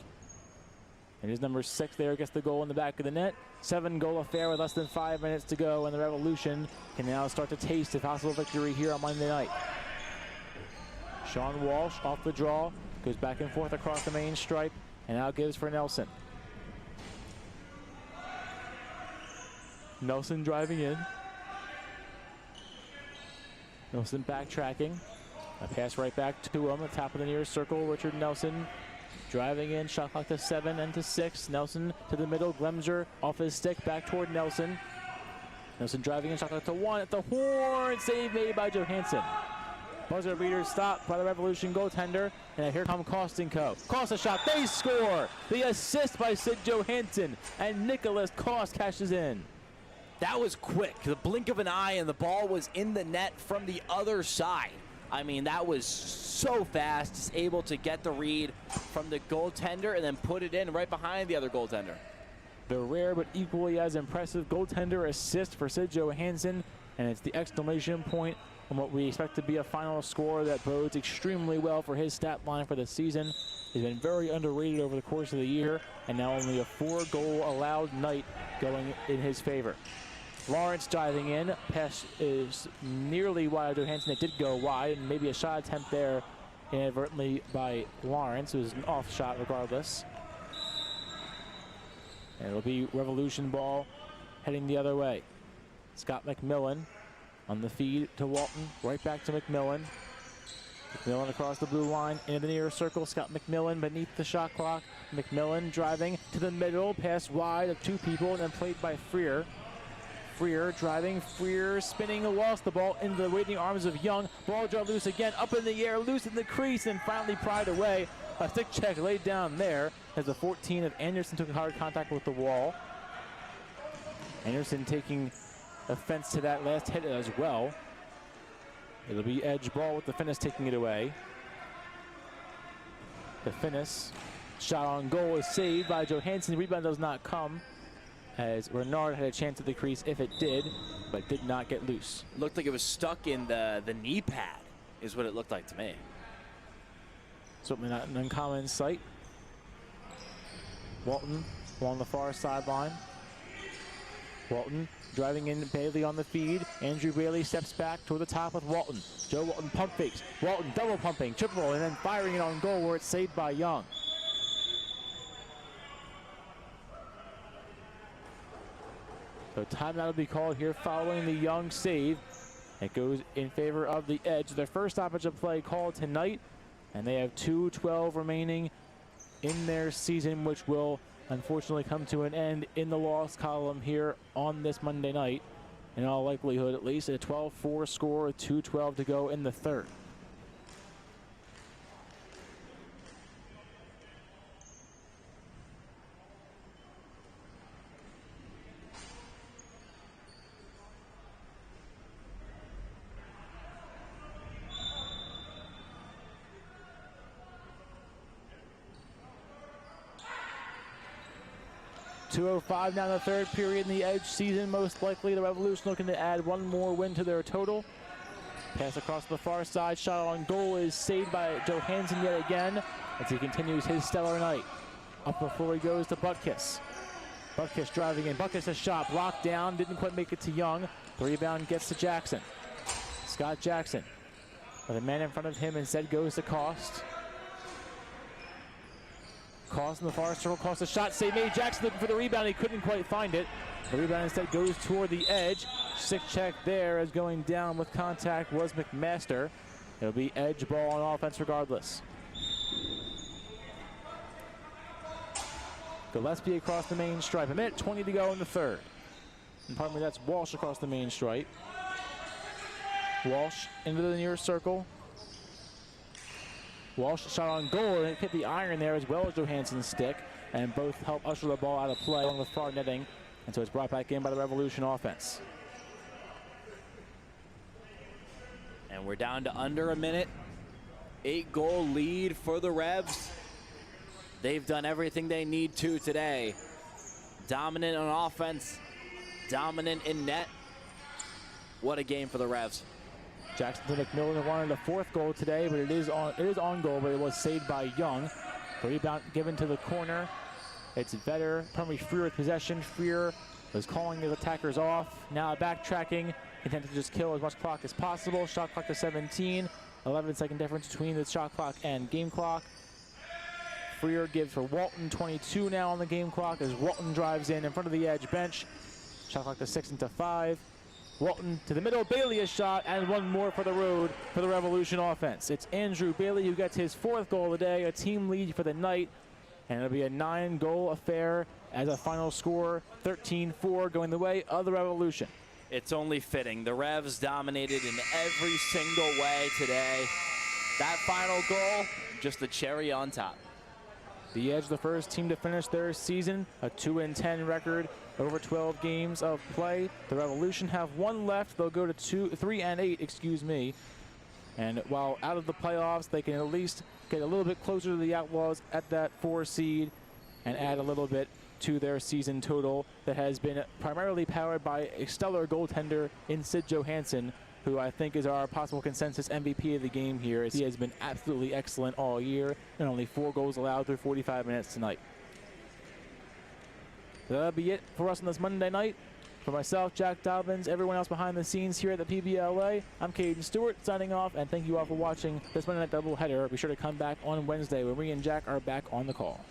And his number 6 there gets the goal in the back of the net. 7-goal affair with less than 5 minutes to go, and the Revolution can now start to taste a possible victory here on Monday night. Sean Walsh off the draw, goes back and forth across the main stripe, and now gives for Nelson. Nelson driving in. Nelson backtracking. A pass right back to him at top of the nearest circle. Richard Nelson driving in, shot clock to 7 and to 6. Nelson to the middle, Glemser off his stick, back toward Nelson. Nelson driving in, shot clock to 1 at the horn, save made by Johansson. Buzzer beater stopped by the Revolution goaltender, and here come Kostenko. Costa shot, they score! The assist by Sid Johansson, and Nicholas Kost cashes in. That was quick, the blink of an eye, and the ball was in the net from the other side. I mean, that was so fast, just able to get the read from the goaltender and then put it in right behind the other goaltender. The rare but equally as impressive goaltender assist for Sid Johansson, and it's the exclamation point on what we expect to be a final score that bodes extremely well for his stat line for the season. He's been very underrated over the course of the year, and now only a 4-goal allowed night going in his favor. Lawrence diving in. Pass is nearly wide of Johansson. It did go wide, and maybe a shot attempt there inadvertently by Lawrence. It was an off shot regardless. And it'll be Revolution ball heading the other way. Scott McMillan on the feed to Walton. Right back to McMillan. McMillan across the blue line into the near circle. Scott McMillan beneath the shot clock. McMillan driving to the middle. Pass wide of 2 people, and then played by Freer. Freer driving, Freer spinning, lost the ball into the waiting arms of Young. Ball draw loose again, up in the air, loose in the crease, and finally pried away. A stick check laid down there as the 14 of Anderson took hard contact with the wall. Anderson taking offense to that last hit as well. It'll be edge ball with the Finnis taking it away. The Finnis shot on goal is saved by Johansson. The rebound does not come, as Renard had a chance at the crease if it did, but did not get loose. Looked like it was stuck in the knee pad, is what it looked like to me. Certainly not an uncommon sight. Walton along the far sideline. Walton driving in, Bailey on the feed. Andrew Bailey steps back toward the top with Walton. Joe Walton pump fakes. Walton double pumping, triple, and then firing it on goal where it's saved by Young. So timeout will be called here following the Young save. It goes in favor of the Edge. Their first stoppage of play called tonight, and they have 2:12 remaining in their season, which will unfortunately come to an end in the loss column here on this Monday night. In all likelihood, at least, a 12-4 score, 2:12 to go in the third. .205 now in the third period in the Edge season. Most likely the Revolution looking to add one more win to their total. Pass across the far side, shot on goal is saved by Johansson yet again as he continues his stellar night. Up before he goes to Butkus. Butkus driving in. Butkus a shot blocked down, didn't quite make it to Young. The rebound gets to Jackson. Scott Jackson with a man in front of him, instead goes to Kost. Kost in the far circle, Kost a shot, save made. Jackson looking for the rebound, he couldn't quite find it. The rebound instead goes toward the Edge. Stick check there as going down with contact was McMaster. It'll be Edge ball on offense regardless. Gillespie across the main stripe. 1:20 to go in the third. And pardon me, that's Walsh across the main stripe. Walsh into the near circle. Walsh shot on goal, and it hit the iron there as well as Johansson's stick, and both help usher the ball out of play along the far netting, and so it's brought back in by the Revolution offense. And we're down to under a minute. 8-goal lead for the Revs. They've done everything they need to today. Dominant on offense, dominant in net. What a game for the Revs. Jackson McMillan wanted a 4th goal today, but it is on goal, but it was saved by Young. The rebound given to the corner. It's Vetter, primary Freer with possession. Freer was calling the attackers off. Now backtracking, intent to just kill as much clock as possible. Shot clock to 17. 11-second difference between the shot clock and game clock. Freer gives for Walton, 22 now on the game clock as Walton drives in front of the edge bench. Shot clock to 6 into 5. Walton to the middle, Bailey a shot, and one more for the road for the Revolution offense. It's Andrew Bailey who gets his 4th goal of the day, a team lead for the night, and it'll be a 9-goal affair as a final score, 13-4 going the way of the Revolution. It's only fitting. The Revs dominated in every single way today. That final goal, just the cherry on top. The Edge, the first team to finish their season, a 2-10 record over 12 games of play. The Revolution have 1 left. They'll go to 3-8, excuse me. And while out of the playoffs, they can at least get a little bit closer to the Outlaws at that 4 seed and add a little bit to their season total that has been primarily powered by a stellar goaltender in Sid Johansson, who I think is our possible consensus MVP of the game here, as he has been absolutely excellent all year, and only 4 goals allowed through 45 minutes tonight. So that'll be it for us on this Monday night. For myself, Jack Dobbins, everyone else behind the scenes here at the PBLA, I'm Caden Stewart signing off, and thank you all for watching this Monday night doubleheader. Be sure to come back on Wednesday when we and Jack are back on the call.